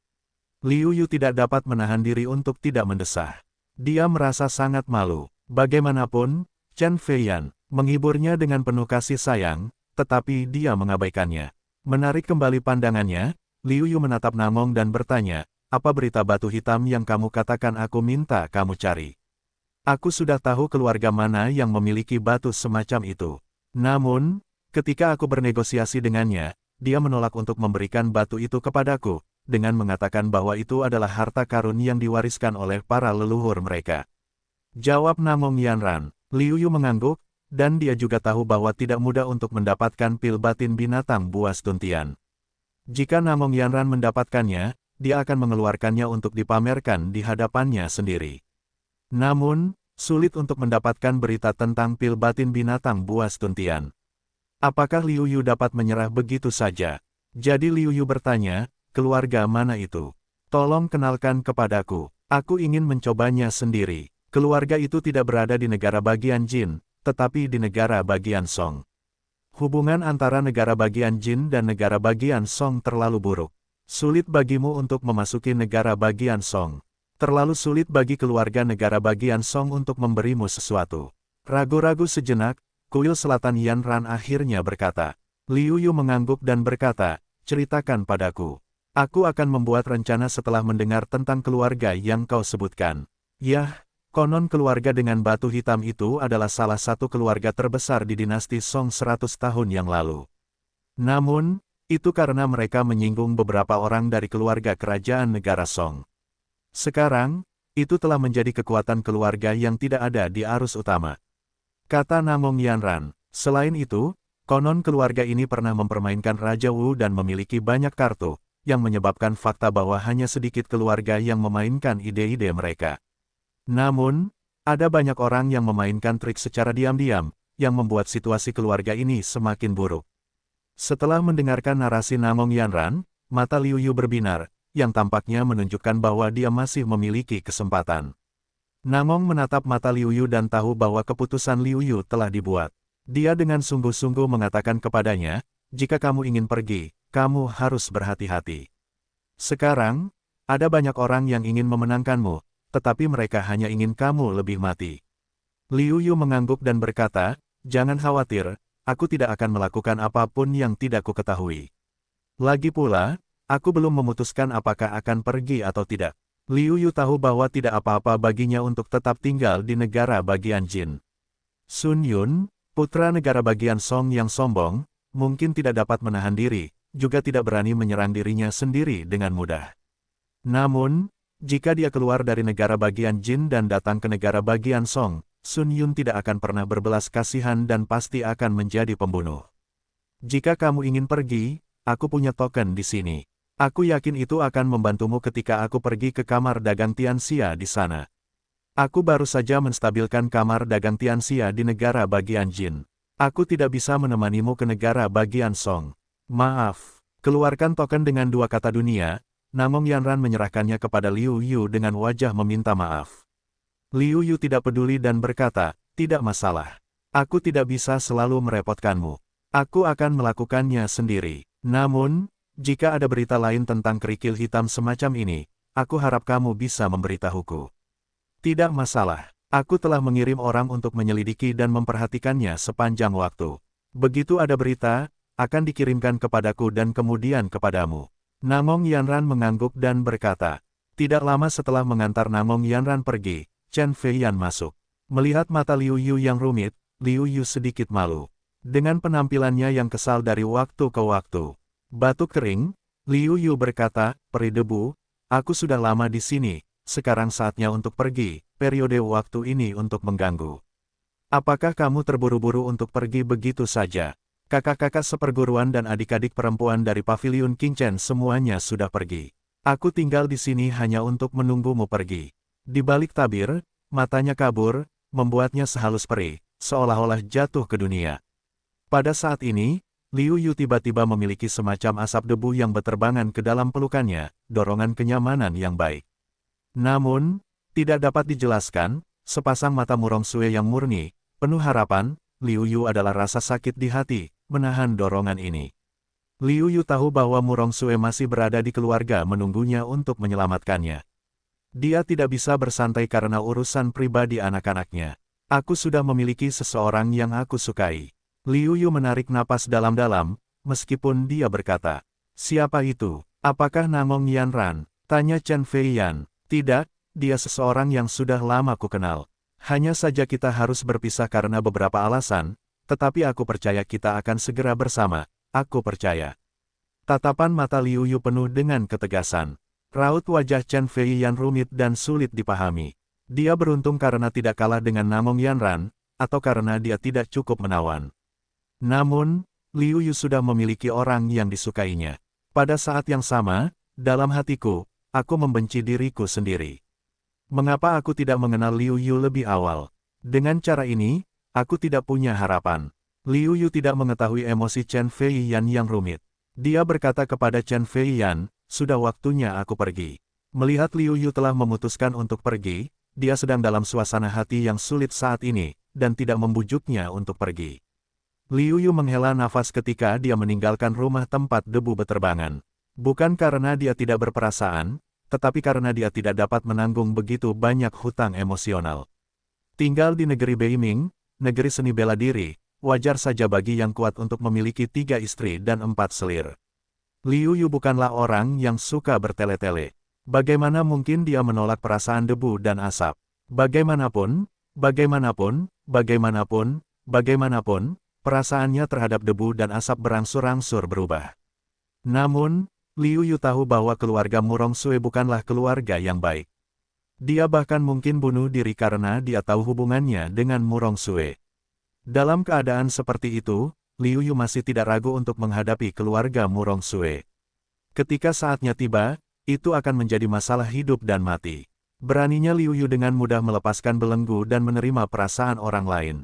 Liu Yu tidak dapat menahan diri untuk tidak mendesah. Dia merasa sangat malu. Bagaimanapun, Chen Feiyan menghiburnya dengan penuh kasih sayang, tetapi dia mengabaikannya. Menarik kembali pandangannya, Liu Yu menatap Namong dan bertanya, apa berita batu hitam yang kamu katakan aku minta kamu cari? Aku sudah tahu keluarga mana yang memiliki batu semacam itu. Namun, ketika aku bernegosiasi dengannya, dia menolak untuk memberikan batu itu kepadaku, dengan mengatakan bahwa itu adalah harta karun yang diwariskan oleh para leluhur mereka. Jawab Namong Yanran. Liu Yu mengangguk, dan dia juga tahu bahwa tidak mudah untuk mendapatkan pil batin binatang buas tuntian. Jika Namong Yanran mendapatkannya, dia akan mengeluarkannya untuk dipamerkan di hadapannya sendiri. Namun, sulit untuk mendapatkan berita tentang pil batin binatang buas tuntian. Apakah Liu Yu dapat menyerah begitu saja? Jadi Liu Yu bertanya, keluarga mana itu? Tolong kenalkan kepadaku. Aku ingin mencobanya sendiri. Keluarga itu tidak berada di negara bagian Jin, tetapi di negara bagian Song. Hubungan antara negara bagian Jin dan negara bagian Song terlalu buruk. Sulit bagimu untuk memasuki negara bagian Song. Terlalu sulit bagi keluarga negara bagian Song untuk memberimu sesuatu. Ragu-ragu sejenak, kuil selatan Yanran akhirnya berkata. Liu Yu mengangguk dan berkata, ceritakan padaku. Aku akan membuat rencana setelah mendengar tentang keluarga yang kau sebutkan. Yah, konon keluarga dengan batu hitam itu adalah salah satu keluarga terbesar di dinasti Song 100 tahun yang lalu. Namun, itu karena mereka menyinggung beberapa orang dari keluarga kerajaan negara Song. Sekarang, itu telah menjadi kekuatan keluarga yang tidak ada di arus utama. Kata Namong Yanran, selain itu, konon keluarga ini pernah mempermainkan Raja Wu dan memiliki banyak kartu, yang menyebabkan fakta bahwa hanya sedikit keluarga yang memainkan ide-ide mereka. Namun, ada banyak orang yang memainkan trik secara diam-diam, yang membuat situasi keluarga ini semakin buruk. Setelah mendengarkan narasi Namong Yanran, mata Liu Yu berbinar, yang tampaknya menunjukkan bahwa dia masih memiliki kesempatan. Namong menatap mata Liu Yu dan tahu bahwa keputusan Liu Yu telah dibuat. Dia dengan sungguh-sungguh mengatakan kepadanya, jika kamu ingin pergi, kamu harus berhati-hati. Sekarang, ada banyak orang yang ingin memenangkanmu, tetapi mereka hanya ingin kamu lebih mati. Liu Yu mengangguk dan berkata, jangan khawatir, aku tidak akan melakukan apapun yang tidak kuketahui. Lagi pula, aku belum memutuskan apakah akan pergi atau tidak. Liu Yu tahu bahwa tidak apa-apa baginya untuk tetap tinggal di negara bagian Jin. Sun Yun, putra negara bagian Song yang sombong, mungkin tidak dapat menahan diri, juga tidak berani menyerang dirinya sendiri dengan mudah. Namun, jika dia keluar dari negara bagian Jin dan datang ke negara bagian Song, Sun Yun tidak akan pernah berbelas kasihan dan pasti akan menjadi pembunuh. Jika kamu ingin pergi, aku punya token di sini. Aku yakin itu akan membantumu ketika aku pergi ke kamar dagang Tianxia di sana. Aku baru saja menstabilkan kamar dagang Tianxia di negara bagian Jin. Aku tidak bisa menemanimu ke negara bagian Song. Maaf. Keluarkan token dengan 2 kata dunia. Namong Yanran menyerahkannya kepada Liu Yu dengan wajah meminta maaf. Liu Yu tidak peduli dan berkata, tidak masalah. Aku tidak bisa selalu merepotkanmu. Aku akan melakukannya sendiri. Namun, jika ada berita lain tentang kerikil hitam semacam ini, aku harap kamu bisa memberitahuku. Tidak masalah. Aku telah mengirim orang untuk menyelidiki dan memperhatikannya sepanjang waktu. Begitu ada berita, akan dikirimkan kepadaku dan kemudian kepadamu. Namong Yanran mengangguk dan berkata. Tidak lama setelah mengantar Namong Yanran pergi, Chen Feiyan masuk. Melihat mata Liu Yu yang rumit, Liu Yu sedikit malu. Dengan penampilannya yang kesal dari waktu ke waktu. Batuk kering, Liu Yu berkata, peri debu, aku sudah lama di sini, sekarang saatnya untuk pergi, periode waktu ini untuk mengganggu. Apakah kamu terburu-buru untuk pergi begitu saja? Kakak-kakak seperguruan dan adik-adik perempuan dari paviliun King Chen semuanya sudah pergi. Aku tinggal di sini hanya untuk menunggumu pergi. Di balik tabir, matanya kabur, membuatnya sehalus peri, seolah-olah jatuh ke dunia. Pada saat ini, Liu Yu tiba-tiba memiliki semacam asap debu yang berterbangan ke dalam pelukannya, dorongan kenyamanan yang baik. Namun, tidak dapat dijelaskan, sepasang mata Murong Sue yang murni, penuh harapan, Liu Yu adalah rasa sakit di hati, menahan dorongan ini. Liu Yu tahu bahwa Murong Sue masih berada di keluarga menunggunya untuk menyelamatkannya. Dia tidak bisa bersantai karena urusan pribadi anak-anaknya. Aku sudah memiliki seseorang yang aku sukai. Liu Yu menarik napas dalam-dalam, meskipun dia berkata, siapa itu? Apakah Namong Yanran? Tanya Chen Feiyan. Tidak, dia seseorang yang sudah lama ku kenal. Hanya saja kita harus berpisah karena beberapa alasan, tetapi aku percaya kita akan segera bersama, aku percaya. Tatapan mata Liu Yu penuh dengan ketegasan. Raut wajah Chen Feiyan rumit dan sulit dipahami. Dia beruntung karena tidak kalah dengan Namong Yanran, atau karena dia tidak cukup menawan. Namun, Liu Yu sudah memiliki orang yang disukainya. Pada saat yang sama, dalam hatiku, aku membenci diriku sendiri. Mengapa aku tidak mengenal Liu Yu lebih awal? Dengan cara ini, aku tidak punya harapan. Liu Yu tidak mengetahui emosi Chen Feiyan yang rumit. Dia berkata kepada Chen Feiyan, sudah waktunya aku pergi. Melihat Liu Yu telah memutuskan untuk pergi, dia sedang dalam suasana hati yang sulit saat ini, dan tidak membujuknya untuk pergi. Liu Yu menghela nafas ketika dia meninggalkan rumah tempat debu berterbangan. Bukan karena dia tidak berperasaan, tetapi karena dia tidak dapat menanggung begitu banyak hutang emosional. Tinggal di negeri Beiming, negeri seni bela diri, wajar saja bagi yang kuat untuk memiliki 3 istri dan 4 selir. Liu Yu bukanlah orang yang suka bertele-tele. Bagaimana mungkin dia menolak perasaan debu dan asap? Bagaimanapun, perasaannya terhadap debu dan asap berangsur-angsur berubah. Namun, Liu Yu tahu bahwa keluarga Murong Sue bukanlah keluarga yang baik. Dia bahkan mungkin bunuh diri karena dia tahu hubungannya dengan Murong Sue. Dalam keadaan seperti itu, Liu Yu masih tidak ragu untuk menghadapi keluarga Murong Sue. Ketika saatnya tiba, itu akan menjadi masalah hidup dan mati. Beraninya Liu Yu dengan mudah melepaskan belenggu dan menerima perasaan orang lain.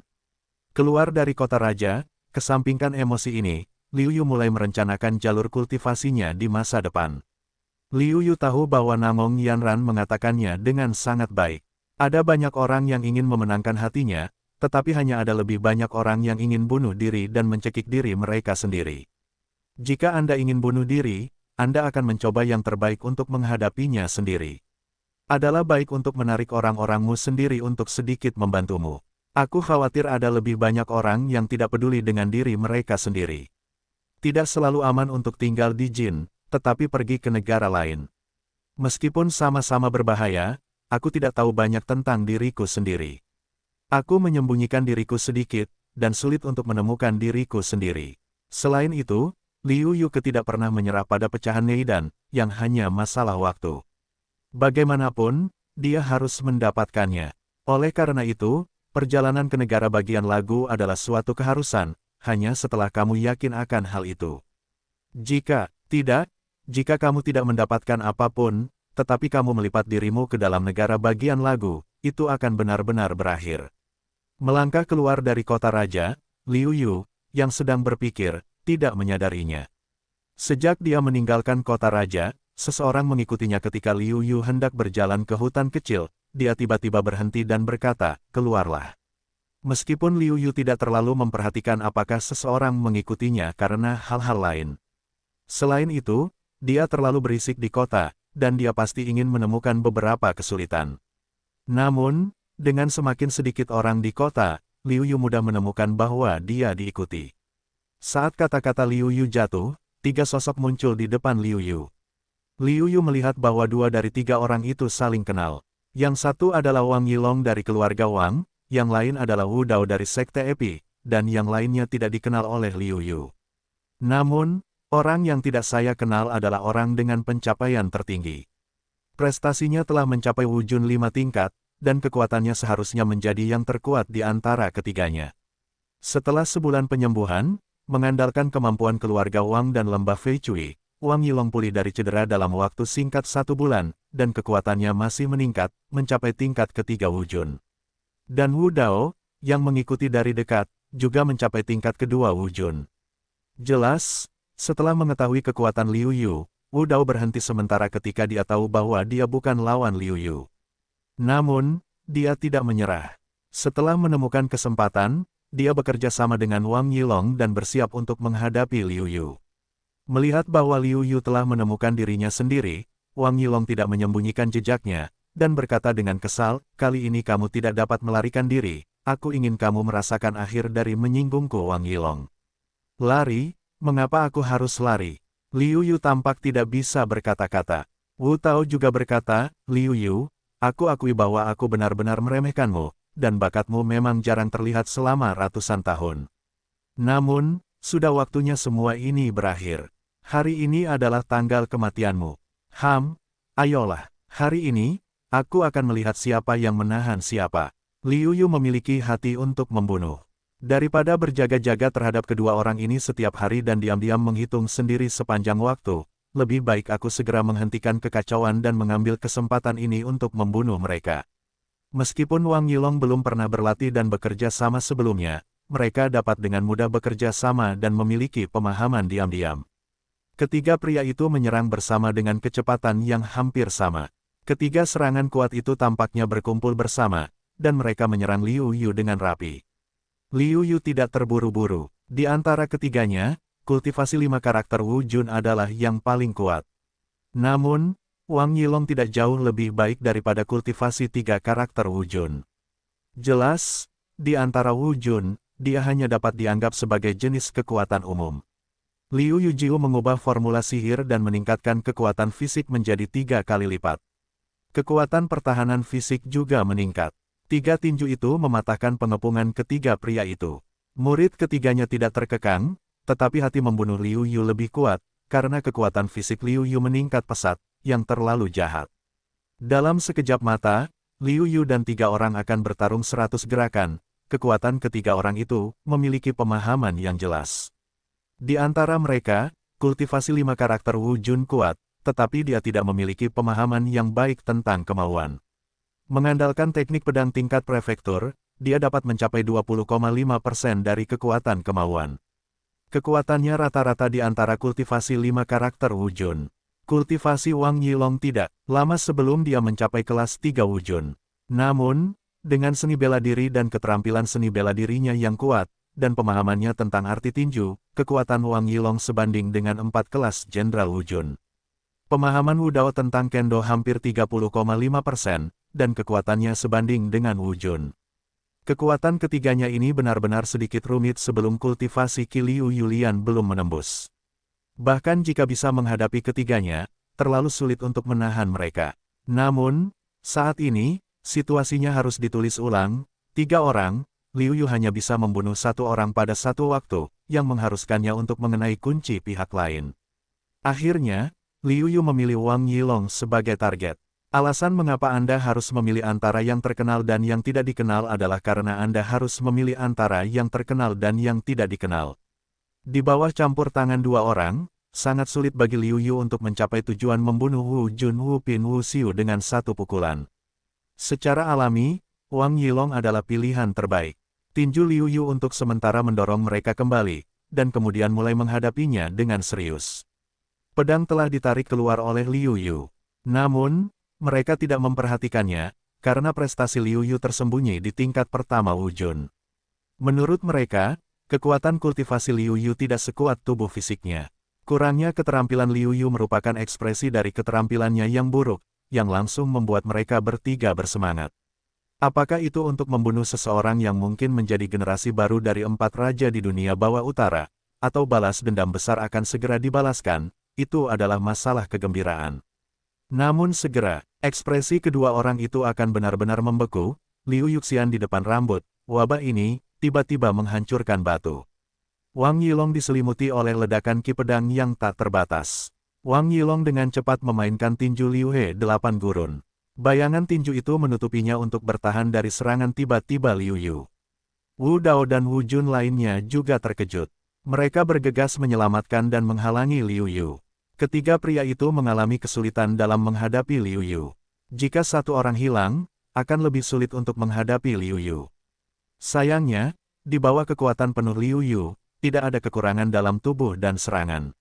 Keluar dari kota raja, kesampingkan emosi ini, Liu Yu mulai merencanakan jalur kultivasinya di masa depan. Liu Yu tahu bahwa Namong Yanran mengatakannya dengan sangat baik. Ada banyak orang yang ingin memenangkan hatinya, tetapi hanya ada lebih banyak orang yang ingin bunuh diri dan mencekik diri mereka sendiri. Jika Anda ingin bunuh diri, Anda akan mencoba yang terbaik untuk menghadapinya sendiri. Adalah baik untuk menarik orang-orangmu sendiri untuk sedikit membantumu. Aku khawatir ada lebih banyak orang yang tidak peduli dengan diri mereka sendiri. Tidak selalu aman untuk tinggal di Jin, tetapi pergi ke negara lain. Meskipun sama-sama berbahaya, aku tidak tahu banyak tentang diriku sendiri. Aku menyembunyikan diriku sedikit, dan sulit untuk menemukan diriku sendiri. Selain itu, Liu Yu tidak pernah menyerah pada pecahan Neidan, yang hanya masalah waktu. Bagaimanapun, dia harus mendapatkannya. Oleh karena itu, perjalanan ke negara bagian lagu adalah suatu keharusan, hanya setelah kamu yakin akan hal itu. Jika tidak, jika kamu tidak mendapatkan apapun, tetapi kamu melipat dirimu ke dalam negara bagian lagu, itu akan benar-benar berakhir. Melangkah keluar dari kota raja, Liu Yu, yang sedang berpikir, tidak menyadarinya. Sejak dia meninggalkan kota raja, seseorang mengikutinya ketika Liu Yu hendak berjalan ke hutan kecil, dia tiba-tiba berhenti dan berkata, "Keluarlah." Meskipun Liu Yu tidak terlalu memperhatikan apakah seseorang mengikutinya karena hal-hal lain. Selain itu, dia terlalu berisik di kota, dan dia pasti ingin menemukan beberapa kesulitan. Namun, dengan semakin sedikit orang di kota, Liu Yu mudah menemukan bahwa dia diikuti. Saat kata-kata Liu Yu jatuh, 3 sosok muncul di depan Liu Yu. Liu Yu melihat bahwa 2 dari 3 orang itu saling kenal. Yang satu adalah Wang Yilong dari keluarga Wang, yang lain adalah Wu Dao dari Sekte Epi, dan yang lainnya tidak dikenal oleh Liu Yu. Namun, orang yang tidak saya kenal adalah orang dengan pencapaian tertinggi. Prestasinya telah mencapai wujud 5 tingkat, dan kekuatannya seharusnya menjadi yang terkuat di antara ketiganya. Setelah sebulan penyembuhan, mengandalkan kemampuan keluarga Wang dan lembah Fei Cui, Wang Yilong pulih dari cedera dalam waktu singkat 1 bulan, dan kekuatannya masih meningkat, mencapai tingkat ketiga wujud. Dan Wu Dao, yang mengikuti dari dekat, juga mencapai tingkat kedua wujud. Jelas, setelah mengetahui kekuatan Liu Yu, Wu Dao berhenti sementara ketika dia tahu bahwa dia bukan lawan Liu Yu. Namun, dia tidak menyerah. Setelah menemukan kesempatan, dia bekerja sama dengan Wang Yilong dan bersiap untuk menghadapi Liu Yu. Melihat bahwa Liu Yu telah menemukan dirinya sendiri, Wang Yilong tidak menyembunyikan jejaknya, dan berkata dengan kesal, "Kali ini kamu tidak dapat melarikan diri, aku ingin kamu merasakan akhir dari menyinggungku." Wang Yilong. "Lari? Mengapa aku harus lari?" Liu Yu tampak tidak bisa berkata-kata. Wu Tao juga berkata, "Liu Yu, aku akui bahwa aku benar-benar meremehkanmu, dan bakatmu memang jarang terlihat selama ratusan tahun. Namun, sudah waktunya semua ini berakhir. Hari ini adalah tanggal kematianmu. Ayolah, hari ini, aku akan melihat siapa yang menahan siapa." Liu Yu memiliki hati untuk membunuh. Daripada berjaga-jaga terhadap kedua orang ini setiap hari dan diam-diam menghitung sendiri sepanjang waktu, lebih baik aku segera menghentikan kekacauan dan mengambil kesempatan ini untuk membunuh mereka. Meskipun Wang Yilong belum pernah berlatih dan bekerja sama sebelumnya, mereka dapat dengan mudah bekerja sama dan memiliki pemahaman diam-diam. Ketiga pria itu menyerang bersama dengan kecepatan yang hampir sama. Ketiga serangan kuat itu tampaknya berkumpul bersama, dan mereka menyerang Liu Yu dengan rapi. Liu Yu tidak terburu-buru. Di antara ketiganya, kultivasi 5 karakter Wu Jun adalah yang paling kuat. Namun, Wang Yilong tidak jauh lebih baik daripada kultivasi 3 karakter Wu Jun. Jelas, di antara Wu Jun, dia hanya dapat dianggap sebagai jenis kekuatan umum. Liu Yujiu mengubah formula sihir dan meningkatkan kekuatan fisik menjadi 3 kali lipat. Kekuatan pertahanan fisik juga meningkat. 3 tinju itu mematahkan pengepungan ketiga pria itu. Murid ketiganya tidak terkekang, tetapi hati membunuh Liu Yu lebih kuat, karena kekuatan fisik Liu Yu meningkat pesat, yang terlalu jahat. Dalam sekejap mata, Liu Yu dan 3 orang akan bertarung 100 gerakan. Kekuatan ketiga orang itu memiliki pemahaman yang jelas. Di antara mereka, kultivasi 5 karakter Wu Jun kuat, tetapi dia tidak memiliki pemahaman yang baik tentang kemauan. Mengandalkan teknik pedang tingkat prefektur, dia dapat mencapai 20,5% dari kekuatan kemauan. Kekuatannya rata-rata di antara kultivasi 5 karakter Wu Jun. Kultivasi Wang Yilong tidak lama sebelum dia mencapai kelas 3 Wu Jun. Namun, dengan seni bela diri dan keterampilan seni bela dirinya yang kuat, dan pemahamannya tentang arti tinju, kekuatan Wang Yilong sebanding dengan 4 kelas Jenderal Wu Jun. Pemahaman Wu Dao tentang Kendo hampir 30,5%, dan kekuatannya sebanding dengan Wu Jun. Kekuatan ketiganya ini benar-benar sedikit rumit sebelum kultivasi Qi Liu Yulian belum menembus. Bahkan jika bisa menghadapi ketiganya, terlalu sulit untuk menahan mereka. Namun, saat ini, situasinya harus ditulis ulang. 3 orang, Liu Yu hanya bisa membunuh 1 orang pada satu waktu, yang mengharuskannya untuk mengenai kunci pihak lain. Akhirnya, Liu Yu memilih Wang Yilong sebagai target. Alasan mengapa Anda harus memilih antara yang terkenal dan yang tidak dikenal adalah karena Anda harus memilih antara yang terkenal dan yang tidak dikenal. Di bawah campur tangan dua orang, sangat sulit bagi Liu Yu untuk mencapai tujuan membunuh Wu Jun Wu Pin Wu Xiu dengan satu pukulan. Secara alami, Wang Yilong adalah pilihan terbaik. Tinju Liu Yu untuk sementara mendorong mereka kembali, dan kemudian mulai menghadapinya dengan serius. Pedang telah ditarik keluar oleh Liu Yu. Namun, mereka tidak memperhatikannya, karena prestasi Liu Yu tersembunyi di tingkat pertama Wu Jun. Menurut mereka, kekuatan kultivasi Liu Yu tidak sekuat tubuh fisiknya. Kurangnya keterampilan Liu Yu merupakan ekspresi dari keterampilannya yang buruk, yang langsung membuat mereka bertiga bersemangat. Apakah itu untuk membunuh seseorang yang mungkin menjadi generasi baru dari 4 raja di dunia bawah utara, atau balas dendam besar akan segera dibalaskan, itu adalah masalah kegembiraan. Namun segera, ekspresi kedua orang itu akan benar-benar membeku. Liu Yuxian di depan rambut, wabah ini, tiba-tiba menghancurkan batu. Wang Yilong diselimuti oleh ledakan ki pedang yang tak terbatas. Wang Yilong dengan cepat memainkan tinju Liu He 8 gurun. Bayangan tinju itu menutupinya untuk bertahan dari serangan tiba-tiba Liu Yu. Wu Dao dan Wu Jun lainnya juga terkejut. Mereka bergegas menyelamatkan dan menghalangi Liu Yu. Ketiga pria itu mengalami kesulitan dalam menghadapi Liu Yu. Jika satu orang hilang, akan lebih sulit untuk menghadapi Liu Yu. Sayangnya, di bawah kekuatan penuh Liu Yu, tidak ada kekurangan dalam tubuh dan serangan.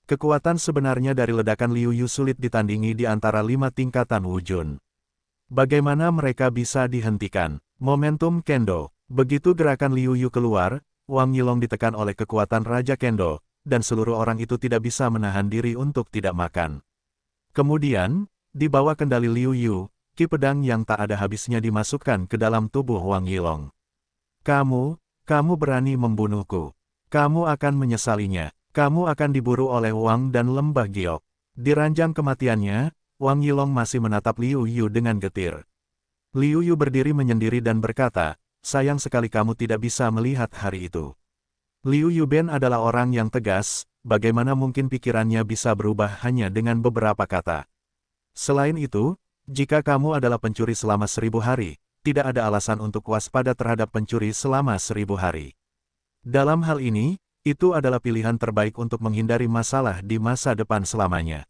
Kekuatan sebenarnya dari ledakan Liu Yu sulit ditandingi di antara 5 tingkatan Wu Jun. Bagaimana mereka bisa dihentikan? Momentum Kendo. Begitu gerakan Liu Yu keluar, Wang Yilong ditekan oleh kekuatan Raja Kendo, dan seluruh orang itu tidak bisa menahan diri untuk tidak makan. Kemudian, di bawah kendali Liu Yu, ki pedang yang tak ada habisnya dimasukkan ke dalam tubuh Wang Yilong. Kamu berani membunuhku. Kamu akan menyesalinya. Kamu akan diburu oleh Wang dan Lembah Giok. Di ranjang kematiannya, Wang Yilong masih menatap Liu Yu dengan getir. Liu Yu berdiri menyendiri dan berkata, sayang sekali kamu tidak bisa melihat hari itu. Liu Yuben adalah orang yang tegas, bagaimana mungkin pikirannya bisa berubah hanya dengan beberapa kata. Selain itu, jika kamu adalah pencuri selama 1000 hari, tidak ada alasan untuk waspada terhadap pencuri selama 1000 hari. Dalam hal ini, itu adalah pilihan terbaik untuk menghindari masalah di masa depan selamanya.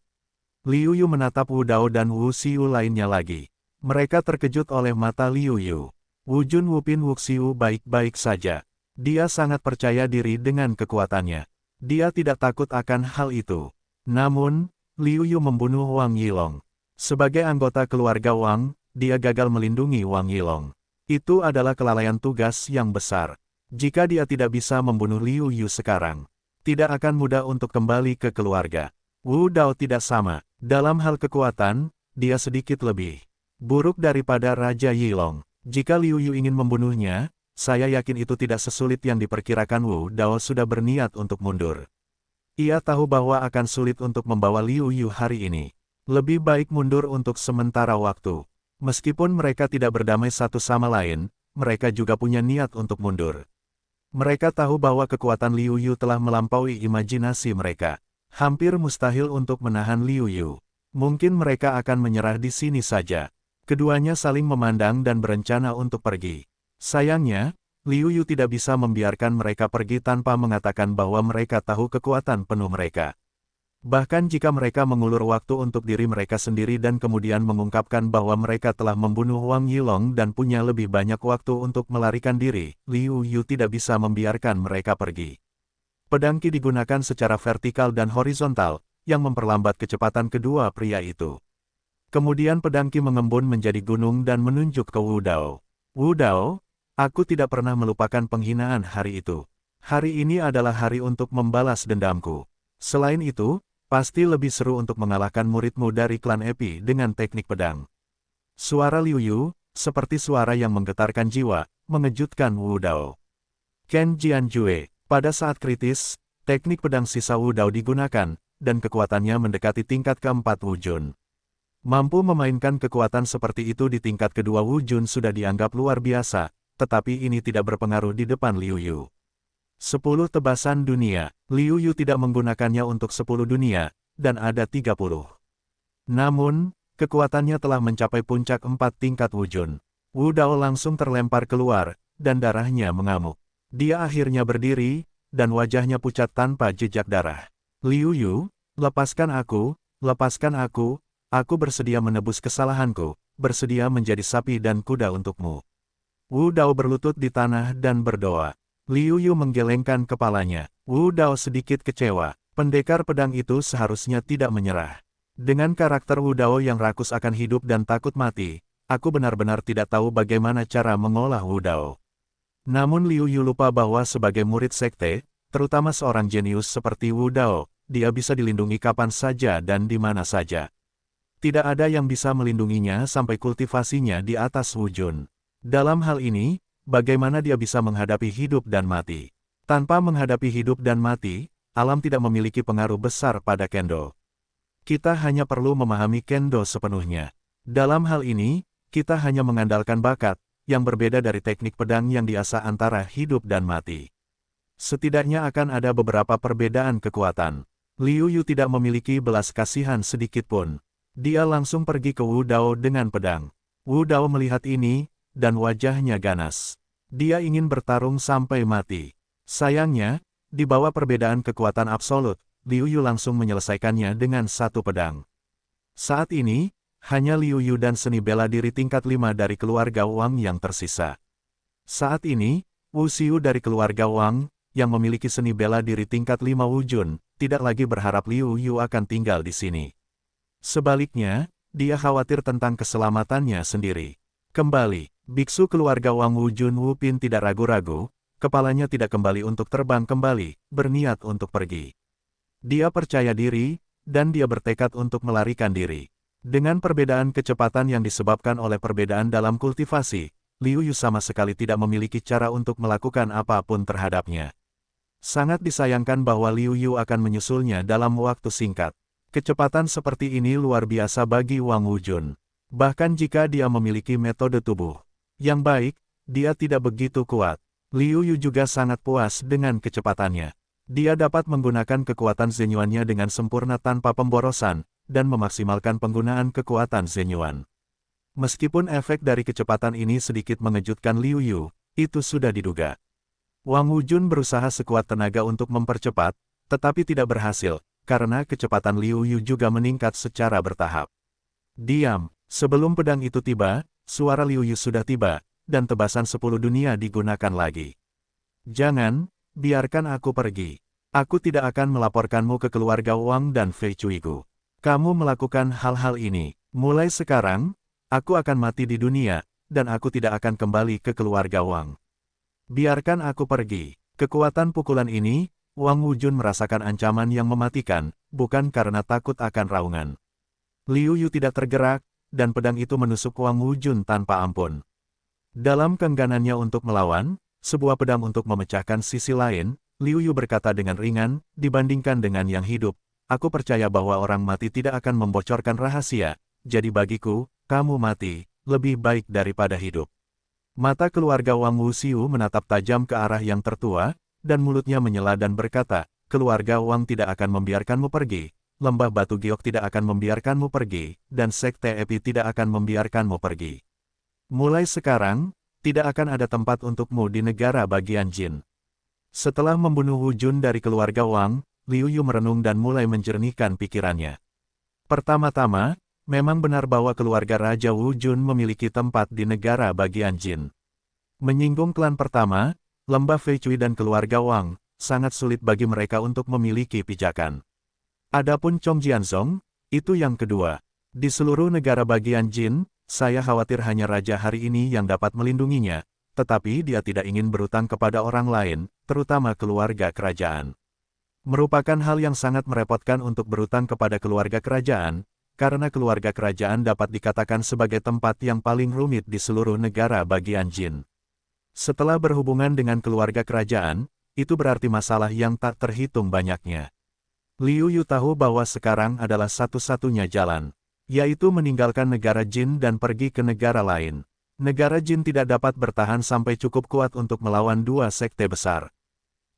Liu Yu menatap Wu Dao dan Wu Xiu lainnya lagi. Mereka terkejut oleh mata Liu Yu. Wu Jun Wu Pin Wu Xiu baik-baik saja. Dia sangat percaya diri dengan kekuatannya. Dia tidak takut akan hal itu. Namun, Liu Yu membunuh Wang Yilong. Sebagai anggota keluarga Wang, dia gagal melindungi Wang Yilong. Itu adalah kelalaian tugas yang besar. Jika dia tidak bisa membunuh Liu Yu sekarang, tidak akan mudah untuk kembali ke keluarga. Wu Dao tidak sama. Dalam hal kekuatan, dia sedikit lebih buruk daripada Raja Yilong. Jika Liu Yu ingin membunuhnya, saya yakin itu tidak sesulit yang diperkirakan. Wu Dao sudah berniat untuk mundur. Ia tahu bahwa akan sulit untuk membawa Liu Yu hari ini. Lebih baik mundur untuk sementara waktu. Meskipun mereka tidak berdamai satu sama lain, mereka juga punya niat untuk mundur. Mereka tahu bahwa kekuatan Liu Yu telah melampaui imajinasi mereka. Hampir mustahil untuk menahan Liu Yu. Mungkin mereka akan menyerah di sini saja. Keduanya saling memandang dan berencana untuk pergi. Sayangnya, Liu Yu tidak bisa membiarkan mereka pergi tanpa mengatakan bahwa mereka tahu kekuatan penuh mereka. Bahkan jika mereka mengulur waktu untuk diri mereka sendiri dan kemudian mengungkapkan bahwa mereka telah membunuh Wang Yilong dan punya lebih banyak waktu untuk melarikan diri, Liu Yu tidak bisa membiarkan mereka pergi. Pedang Qi digunakan secara vertikal dan horizontal, yang memperlambat kecepatan kedua pria itu. Kemudian pedang Qi mengembun menjadi gunung dan menunjuk ke Wu Dao. Wu Dao, aku tidak pernah melupakan penghinaan hari itu. Hari ini adalah hari untuk membalas dendamku. Selain itu, pasti lebih seru untuk mengalahkan muridmu dari klan Epi dengan teknik pedang. Suara Liu Yu, seperti suara yang menggetarkan jiwa, mengejutkan Wu Dao. Ken Jianjue, pada saat kritis, teknik pedang sisa Wu Dao digunakan, dan kekuatannya mendekati tingkat keempat Wu Jun. Mampu memainkan kekuatan seperti itu di tingkat kedua Wu Jun sudah dianggap luar biasa, tetapi ini tidak berpengaruh di depan Liu Yu. 10 tebasan dunia, Liu Yu tidak menggunakannya untuk 10 dunia, dan ada 30. Namun, kekuatannya telah mencapai puncak 4 tingkat Wujun. Wu Dao langsung terlempar keluar, dan darahnya mengamuk. Dia akhirnya berdiri, dan wajahnya pucat tanpa jejak darah. Liu Yu, lepaskan aku, aku bersedia menebus kesalahanku, bersedia menjadi sapi dan kuda untukmu. Wu Dao berlutut di tanah dan berdoa. Liu Yu menggelengkan kepalanya. Wu Dao sedikit kecewa, pendekar pedang itu seharusnya tidak menyerah. Dengan karakter Wu Dao yang rakus akan hidup dan takut mati, aku benar-benar tidak tahu bagaimana cara mengolah Wu Dao. Namun Liu Yu lupa bahwa sebagai murid sekte, terutama seorang jenius seperti Wu Dao, dia bisa dilindungi kapan saja dan di mana saja. Tidak ada yang bisa melindunginya sampai kultivasinya di atas Wujun. Dalam hal ini, bagaimana dia bisa menghadapi hidup dan mati? Tanpa menghadapi hidup dan mati, alam tidak memiliki pengaruh besar pada Kendo. Kita hanya perlu memahami Kendo sepenuhnya. Dalam hal ini, kita hanya mengandalkan bakat, yang berbeda dari teknik pedang yang diasah antara hidup dan mati. Setidaknya akan ada beberapa perbedaan kekuatan. Liu Yu tidak memiliki belas kasihan sedikitpun. Dia langsung pergi ke Wu Dao dengan pedang. Wu Dao melihat ini, dan wajahnya ganas. Dia ingin bertarung sampai mati. Sayangnya, di bawah perbedaan kekuatan absolut, Liu Yu langsung menyelesaikannya dengan satu pedang. Saat ini, hanya Liu Yu dan seni bela diri tingkat 5 dari keluarga Wang yang tersisa. Saat ini, Wu Xiu dari keluarga Wang, yang memiliki seni bela diri tingkat 5 Wujun, tidak lagi berharap Liu Yu akan tinggal di sini. Sebaliknya, dia khawatir tentang keselamatannya sendiri. Kembali, biksu keluarga Wang Wujun Wupin tidak ragu-ragu, kepalanya tidak kembali untuk terbang kembali, berniat untuk pergi. Dia percaya diri, dan dia bertekad untuk melarikan diri. Dengan perbedaan kecepatan yang disebabkan oleh perbedaan dalam kultivasi, Liu Yu sama sekali tidak memiliki cara untuk melakukan apapun terhadapnya. Sangat disayangkan bahwa Liu Yu akan menyusulnya dalam waktu singkat. Kecepatan seperti ini luar biasa bagi Wang Wujun. Bahkan jika dia memiliki metode tubuh yang baik, dia tidak begitu kuat. Liu Yu juga sangat puas dengan kecepatannya. Dia dapat menggunakan kekuatan Zenyuannya dengan sempurna tanpa pemborosan, dan memaksimalkan penggunaan kekuatan Zenyuan. Meskipun efek dari kecepatan ini sedikit mengejutkan Liu Yu, itu sudah diduga. Wang Wujun berusaha sekuat tenaga untuk mempercepat, tetapi tidak berhasil, karena kecepatan Liu Yu juga meningkat secara bertahap. Diam, sebelum pedang itu tiba, suara Liu Yu sudah tiba, dan tebasan 10 dunia digunakan lagi. Jangan, biarkan aku pergi. Aku tidak akan melaporkanmu ke keluarga Wang dan Fei Cuigu. Kamu melakukan hal-hal ini. Mulai sekarang, aku akan mati di dunia, dan aku tidak akan kembali ke keluarga Wang. Biarkan aku pergi. Kekuatan pukulan ini, Wang Wujun merasakan ancaman yang mematikan, bukan karena takut akan raungan. Liu Yu tidak tergerak, dan pedang itu menusuk Wang Wujun tanpa ampun. Dalam keengganannya untuk melawan, sebuah pedang untuk memecahkan sisi lain, Liu Yu berkata dengan ringan, dibandingkan dengan yang hidup, aku percaya bahwa orang mati tidak akan membocorkan rahasia, jadi bagiku, kamu mati, lebih baik daripada hidup. Mata keluarga Wang Wuxiu menatap tajam ke arah yang tertua, dan mulutnya menyela dan berkata, keluarga Wang tidak akan membiarkanmu pergi, lembah batu giok tidak akan membiarkanmu pergi, dan sekte Epi tidak akan membiarkanmu pergi. Mulai sekarang, tidak akan ada tempat untukmu di negara bagian Jin. Setelah membunuh Wu Jun dari keluarga Wang, Liu Yu merenung dan mulai menjernihkan pikirannya. Pertama-tama, memang benar bahwa keluarga Raja Wu Jun memiliki tempat di negara bagian Jin. Menyinggung klan pertama, lembah Fei Cui dan keluarga Wang, sangat sulit bagi mereka untuk memiliki pijakan. Adapun Chong Jianzong, itu yang kedua. Di seluruh negara bagian Jin, saya khawatir hanya raja hari ini yang dapat melindunginya, tetapi dia tidak ingin berutang kepada orang lain, terutama keluarga kerajaan. Merupakan hal yang sangat merepotkan untuk berutang kepada keluarga kerajaan, karena keluarga kerajaan dapat dikatakan sebagai tempat yang paling rumit di seluruh negara bagian Jin. Setelah berhubungan dengan keluarga kerajaan, itu berarti masalah yang tak terhitung banyaknya. Liu Yu tahu bahwa sekarang adalah satu-satunya jalan, yaitu meninggalkan negara Jin dan pergi ke negara lain. Negara Jin tidak dapat bertahan sampai cukup kuat untuk melawan dua sekte besar.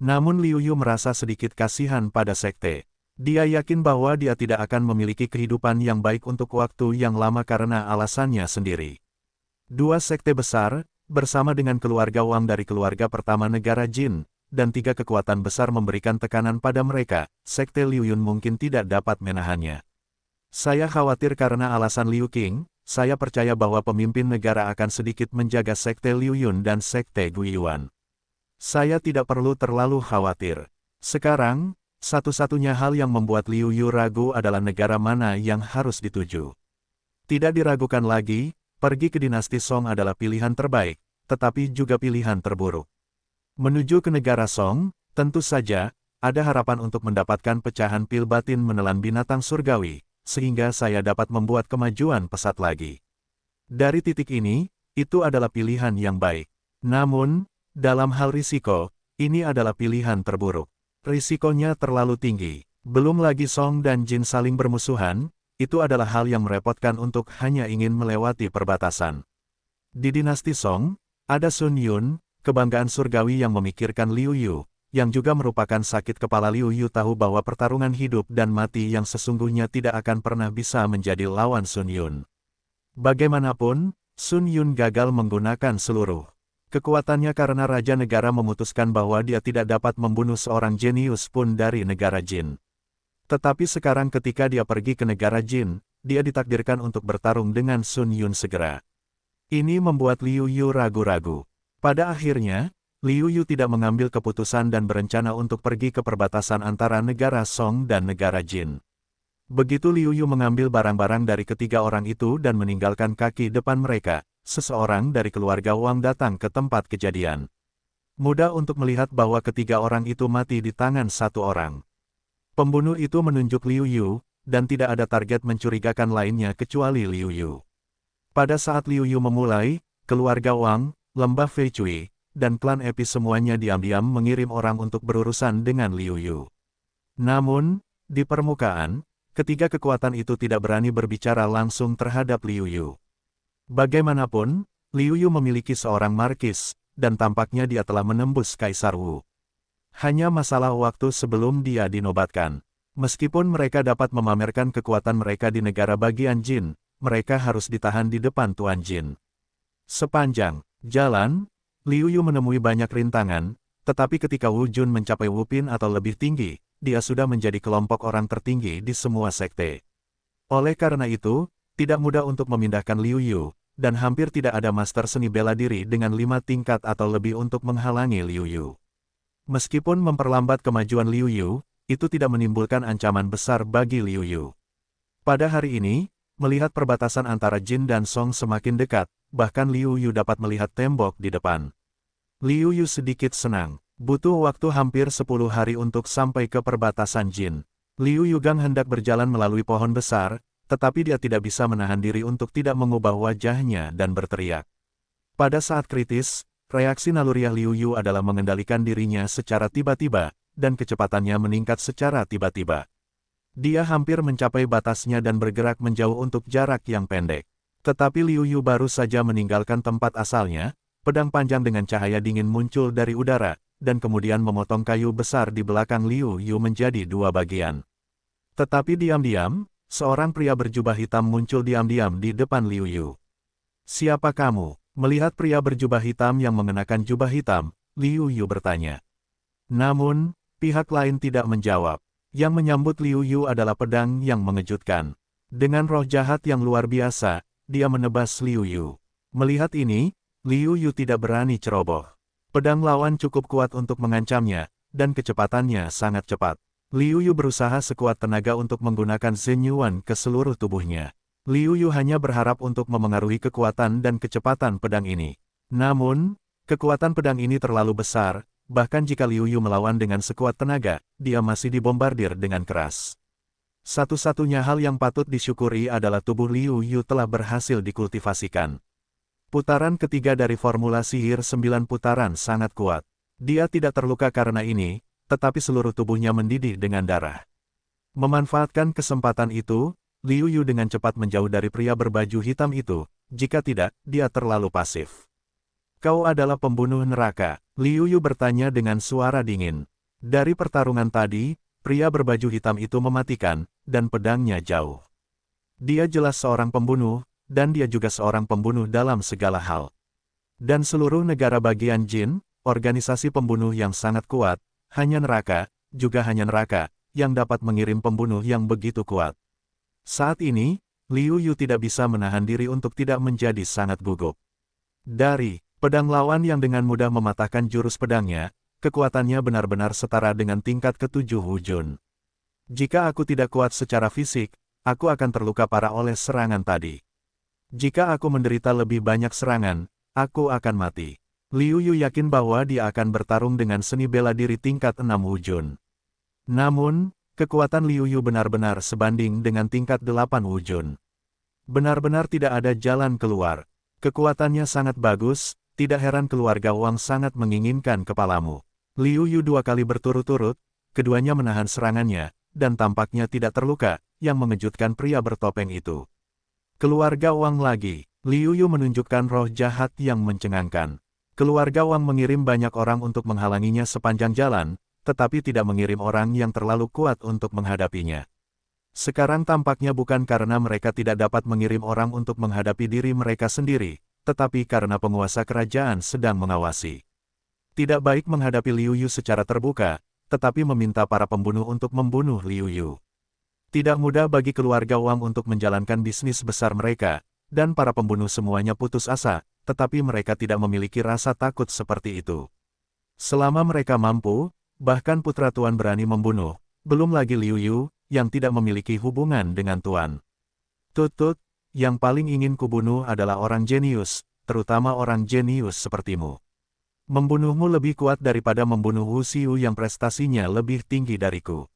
Namun Liu Yu merasa sedikit kasihan pada sekte. Dia yakin bahwa dia tidak akan memiliki kehidupan yang baik untuk waktu yang lama karena alasannya sendiri. Dua sekte besar, bersama dengan keluarga Wang dari keluarga pertama negara Jin, dan tiga kekuatan besar memberikan tekanan pada mereka, sekte Liu Yun mungkin tidak dapat menahannya. Saya khawatir karena alasan Liu Qing, saya percaya bahwa pemimpin negara akan sedikit menjaga sekte Liu Yun dan sekte Guiyuan. Saya tidak perlu terlalu khawatir. Sekarang, satu-satunya hal yang membuat Liu Yu ragu adalah negara mana yang harus dituju. Tidak diragukan lagi, pergi ke dinasti Song adalah pilihan terbaik, tetapi juga pilihan terburuk. Menuju ke negara Song, tentu saja, ada harapan untuk mendapatkan pecahan pil batin menelan binatang surgawi, sehingga saya dapat membuat kemajuan pesat lagi. Dari titik ini, itu adalah pilihan yang baik. Namun, dalam hal risiko, ini adalah pilihan terburuk. Risikonya terlalu tinggi. Belum lagi Song dan Jin saling bermusuhan, itu adalah hal yang merepotkan untuk hanya ingin melewati perbatasan. Di dinasti Song, ada Sun Yun, kebanggaan surgawi yang memikirkan Liu Yu, yang juga merupakan sakit kepala. Liu Yu tahu bahwa pertarungan hidup dan mati yang sesungguhnya tidak akan pernah bisa menjadi lawan Sun Yun. Bagaimanapun, Sun Yun gagal menggunakan seluruh kekuatannya karena Raja Negara memutuskan bahwa dia tidak dapat membunuh seorang jenius pun dari negara Jin. Tetapi sekarang ketika dia pergi ke negara Jin, dia ditakdirkan untuk bertarung dengan Sun Yun segera. Ini membuat Liu Yu ragu-ragu. Pada akhirnya, Liu Yu tidak mengambil keputusan dan berencana untuk pergi ke perbatasan antara negara Song dan negara Jin. Begitu Liu Yu mengambil barang-barang dari ketiga orang itu dan meninggalkan kaki depan mereka, seseorang dari keluarga Wang datang ke tempat kejadian. Mudah untuk melihat bahwa ketiga orang itu mati di tangan satu orang. Pembunuh itu menunjuk Liu Yu, dan tidak ada target mencurigakan lainnya kecuali Liu Yu. Pada saat Liu Yu memulai, keluarga Wang, Lembah Fei Cui, dan klan Epi semuanya diam-diam mengirim orang untuk berurusan dengan Liu Yu. Namun, di permukaan, ketiga kekuatan itu tidak berani berbicara langsung terhadap Liu Yu. Bagaimanapun, Liu Yu memiliki seorang markis, dan tampaknya dia telah menembus Kaisar Wu. Hanya masalah waktu sebelum dia dinobatkan. Meskipun mereka dapat memamerkan kekuatan mereka di negara bagian Jin, mereka harus ditahan di depan Tuan Jin. Sepanjang jalan, Liu Yu menemui banyak rintangan, tetapi ketika Wu Jun mencapai Wu Pin atau lebih tinggi, dia sudah menjadi kelompok orang tertinggi di semua sekte. Oleh karena itu, tidak mudah untuk memindahkan Liu Yu, dan hampir tidak ada master seni bela diri dengan 5 tingkat atau lebih untuk menghalangi Liu Yu. Meskipun memperlambat kemajuan Liu Yu, itu tidak menimbulkan ancaman besar bagi Liu Yu. Pada hari ini, melihat perbatasan antara Jin dan Song semakin dekat, bahkan Liu Yu dapat melihat tembok di depan. Liu Yu sedikit senang. Butuh waktu hampir 10 hari untuk sampai ke perbatasan Jin. Liu Yugang hendak berjalan melalui pohon besar, tetapi dia tidak bisa menahan diri untuk tidak mengubah wajahnya dan berteriak. Pada saat kritis, reaksi naluriah Liu Yu adalah mengendalikan dirinya secara tiba-tiba, dan kecepatannya meningkat secara tiba-tiba. Dia hampir mencapai batasnya dan bergerak menjauh untuk jarak yang pendek. Tetapi Liu Yu baru saja meninggalkan tempat asalnya, pedang panjang dengan cahaya dingin muncul dari udara, dan kemudian memotong kayu besar di belakang Liu Yu menjadi 2 bagian. Tetapi diam-diam, seorang pria berjubah hitam muncul diam-diam di depan Liu Yu. "Siapa kamu?" Melihat pria berjubah hitam yang mengenakan jubah hitam, Liu Yu bertanya. Namun, pihak lain tidak menjawab. Yang menyambut Liu Yu adalah pedang yang mengejutkan. Dengan roh jahat yang luar biasa, dia menebas Liu Yu. Melihat ini, Liu Yu tidak berani ceroboh. Pedang lawan cukup kuat untuk mengancamnya, dan kecepatannya sangat cepat. Liu Yu berusaha sekuat tenaga untuk menggunakan Zhen Yuan ke seluruh tubuhnya. Liu Yu hanya berharap untuk memengaruhi kekuatan dan kecepatan pedang ini. Namun, kekuatan pedang ini terlalu besar, bahkan jika Liu Yu melawan dengan sekuat tenaga, dia masih dibombardir dengan keras. Satu-satunya hal yang patut disyukuri adalah tubuh Liu Yu telah berhasil dikultivasikan. Putaran ketiga dari formula sihir 9 putaran sangat kuat. Dia tidak terluka karena ini, tetapi seluruh tubuhnya mendidih dengan darah. Memanfaatkan kesempatan itu, Liu Yu dengan cepat menjauh dari pria berbaju hitam itu, jika tidak, dia terlalu pasif. "Kau adalah pembunuh neraka," Liu Yu bertanya dengan suara dingin. Dari pertarungan tadi, pria berbaju hitam itu mematikan, dan pedangnya jauh. Dia jelas seorang pembunuh, dan dia juga seorang pembunuh dalam segala hal. Dan seluruh negara bagian Jin, organisasi pembunuh yang sangat kuat, hanya neraka, juga hanya neraka, yang dapat mengirim pembunuh yang begitu kuat. Saat ini, Liu Yu tidak bisa menahan diri untuk tidak menjadi sangat gugup. Dari pedang lawan yang dengan mudah mematahkan jurus pedangnya, kekuatannya benar-benar setara dengan tingkat ke-7 Wu Jun. Jika aku tidak kuat secara fisik, aku akan terluka parah oleh serangan tadi. Jika aku menderita lebih banyak serangan, aku akan mati. Liu Yu yakin bahwa dia akan bertarung dengan seni bela diri tingkat 6 Wu Jun. Namun, kekuatan Liu Yu benar-benar sebanding dengan tingkat 8 Wu Jun. Benar-benar tidak ada jalan keluar. Kekuatannya sangat bagus, tidak heran keluarga Wang sangat menginginkan kepalamu. Liu Yu 2 kali berturut-turut, keduanya menahan serangannya, dan tampaknya tidak terluka, yang mengejutkan pria bertopeng itu. Keluarga Wang lagi. Liu Yu menunjukkan roh jahat yang mencengangkan. Keluarga Wang mengirim banyak orang untuk menghalanginya sepanjang jalan, tetapi tidak mengirim orang yang terlalu kuat untuk menghadapinya. Sekarang tampaknya bukan karena mereka tidak dapat mengirim orang untuk menghadapi diri mereka sendiri, tetapi karena penguasa kerajaan sedang mengawasi. Tidak baik menghadapi Liu Yu secara terbuka, tetapi meminta para pembunuh untuk membunuh Liu Yu. Tidak mudah bagi keluarga Wang untuk menjalankan bisnis besar mereka, dan para pembunuh semuanya putus asa, tetapi mereka tidak memiliki rasa takut seperti itu. Selama mereka mampu, bahkan putra Tuan berani membunuh, belum lagi Liu Yu, yang tidak memiliki hubungan dengan Tuan. Tut, yang paling ingin kubunuh adalah orang jenius, terutama orang jenius sepertimu. Membunuhmu lebih kuat daripada membunuh Wu Xiu yang prestasinya lebih tinggi dariku.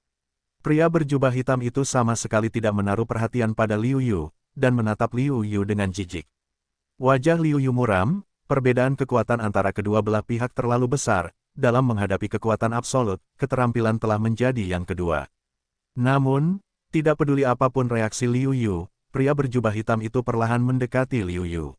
Pria berjubah hitam itu sama sekali tidak menaruh perhatian pada Liu Yu, dan menatap Liu Yu dengan jijik. Wajah Liu Yu muram, perbedaan kekuatan antara kedua belah pihak terlalu besar, dalam menghadapi kekuatan absolut, keterampilan telah menjadi yang kedua. Namun, tidak peduli apapun reaksi Liu Yu, pria berjubah hitam itu perlahan mendekati Liu Yu.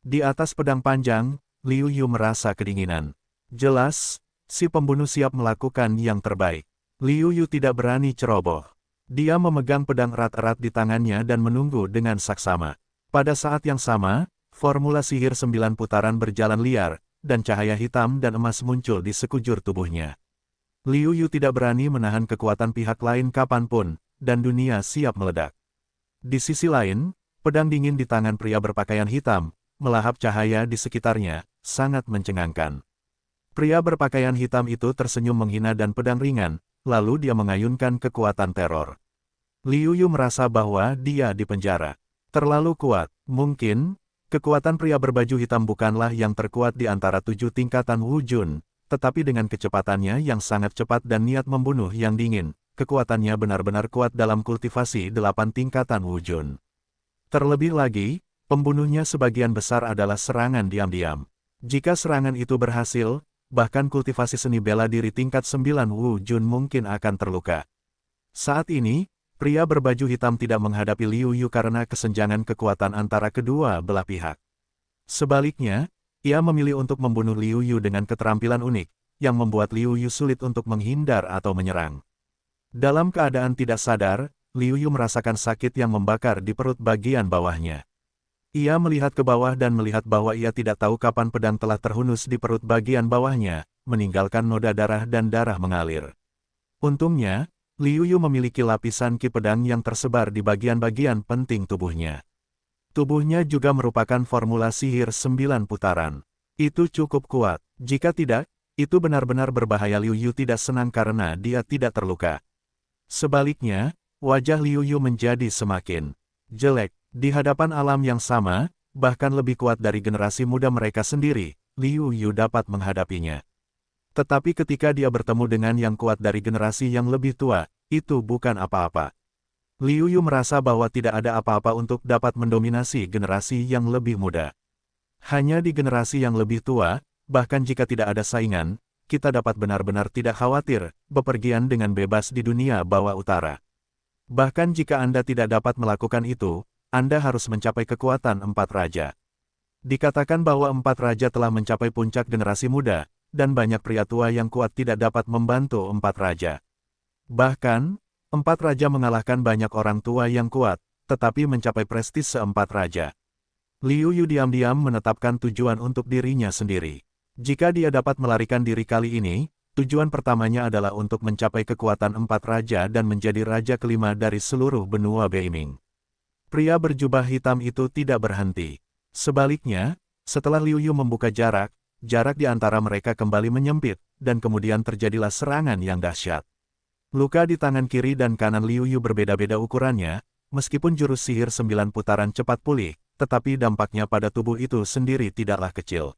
Di atas pedang panjang, Liu Yu merasa kedinginan. Jelas, si pembunuh siap melakukan yang terbaik. Liu Yu tidak berani ceroboh. Dia memegang pedang erat-erat di tangannya dan menunggu dengan saksama. Pada saat yang sama, formula sihir 9 putaran berjalan liar, dan cahaya hitam dan emas muncul di sekujur tubuhnya. Liu Yu tidak berani menahan kekuatan pihak lain kapanpun, dan dunia siap meledak. Di sisi lain, pedang dingin di tangan pria berpakaian hitam, melahap cahaya di sekitarnya, sangat mencengangkan. Pria berpakaian hitam itu tersenyum menghina dan pedang ringan, lalu dia mengayunkan kekuatan teror. Liu Yu merasa bahwa dia di penjara. Terlalu kuat, mungkin, kekuatan pria berbaju hitam bukanlah yang terkuat di antara 7 tingkatan Wu Jun. Tetapi dengan kecepatannya yang sangat cepat dan niat membunuh yang dingin, kekuatannya benar-benar kuat dalam kultivasi 8 tingkatan Wu Jun. Terlebih lagi, pembunuhnya sebagian besar adalah serangan diam-diam. Jika serangan itu berhasil, bahkan kultivasi seni bela diri tingkat 9 Wu Jun mungkin akan terluka. Saat ini, pria berbaju hitam tidak menghadapi Liu Yu karena kesenjangan kekuatan antara kedua belah pihak. Sebaliknya, ia memilih untuk membunuh Liu Yu dengan keterampilan unik, yang membuat Liu Yu sulit untuk menghindar atau menyerang. Dalam keadaan tidak sadar, Liu Yu merasakan sakit yang membakar di perut bagian bawahnya. Ia melihat ke bawah dan melihat bahwa ia tidak tahu kapan pedang telah terhunus di perut bagian bawahnya, meninggalkan noda darah dan darah mengalir. Untungnya, Liu Yu memiliki lapisan ki pedang yang tersebar di bagian-bagian penting tubuhnya. Tubuhnya juga merupakan formula sihir 9 putaran. Itu cukup kuat. Jika tidak, itu benar-benar berbahaya. Liu Yu tidak senang karena dia tidak terluka. Sebaliknya, wajah Liu Yu menjadi semakin jelek. Di hadapan alam yang sama, bahkan lebih kuat dari generasi muda mereka sendiri, Liu Yu dapat menghadapinya. Tetapi ketika dia bertemu dengan yang kuat dari generasi yang lebih tua, itu bukan apa-apa. Liu Yu merasa bahwa tidak ada apa-apa untuk dapat mendominasi generasi yang lebih muda. Hanya di generasi yang lebih tua, bahkan jika tidak ada saingan, kita dapat benar-benar tidak khawatir, bepergian dengan bebas di dunia bawah utara. Bahkan jika Anda tidak dapat melakukan itu, Anda harus mencapai kekuatan 4 raja. Dikatakan bahwa 4 raja telah mencapai puncak generasi muda, dan banyak pria tua yang kuat tidak dapat membantu 4 raja. Bahkan, 4 raja mengalahkan banyak orang tua yang kuat, tetapi mencapai prestis seempat raja. Liu Yu diam-diam menetapkan tujuan untuk dirinya sendiri. Jika dia dapat melarikan diri kali ini, tujuan pertamanya adalah untuk mencapai kekuatan 4 raja dan menjadi raja kelima dari seluruh benua Beiming. Pria berjubah hitam itu tidak berhenti. Sebaliknya, setelah Liu Yu membuka jarak di antara mereka kembali menyempit, dan kemudian terjadilah serangan yang dahsyat. Luka di tangan kiri dan kanan Liu Yu berbeda-beda ukurannya, meskipun jurus sihir 9 putaran cepat pulih, tetapi dampaknya pada tubuh itu sendiri tidaklah kecil.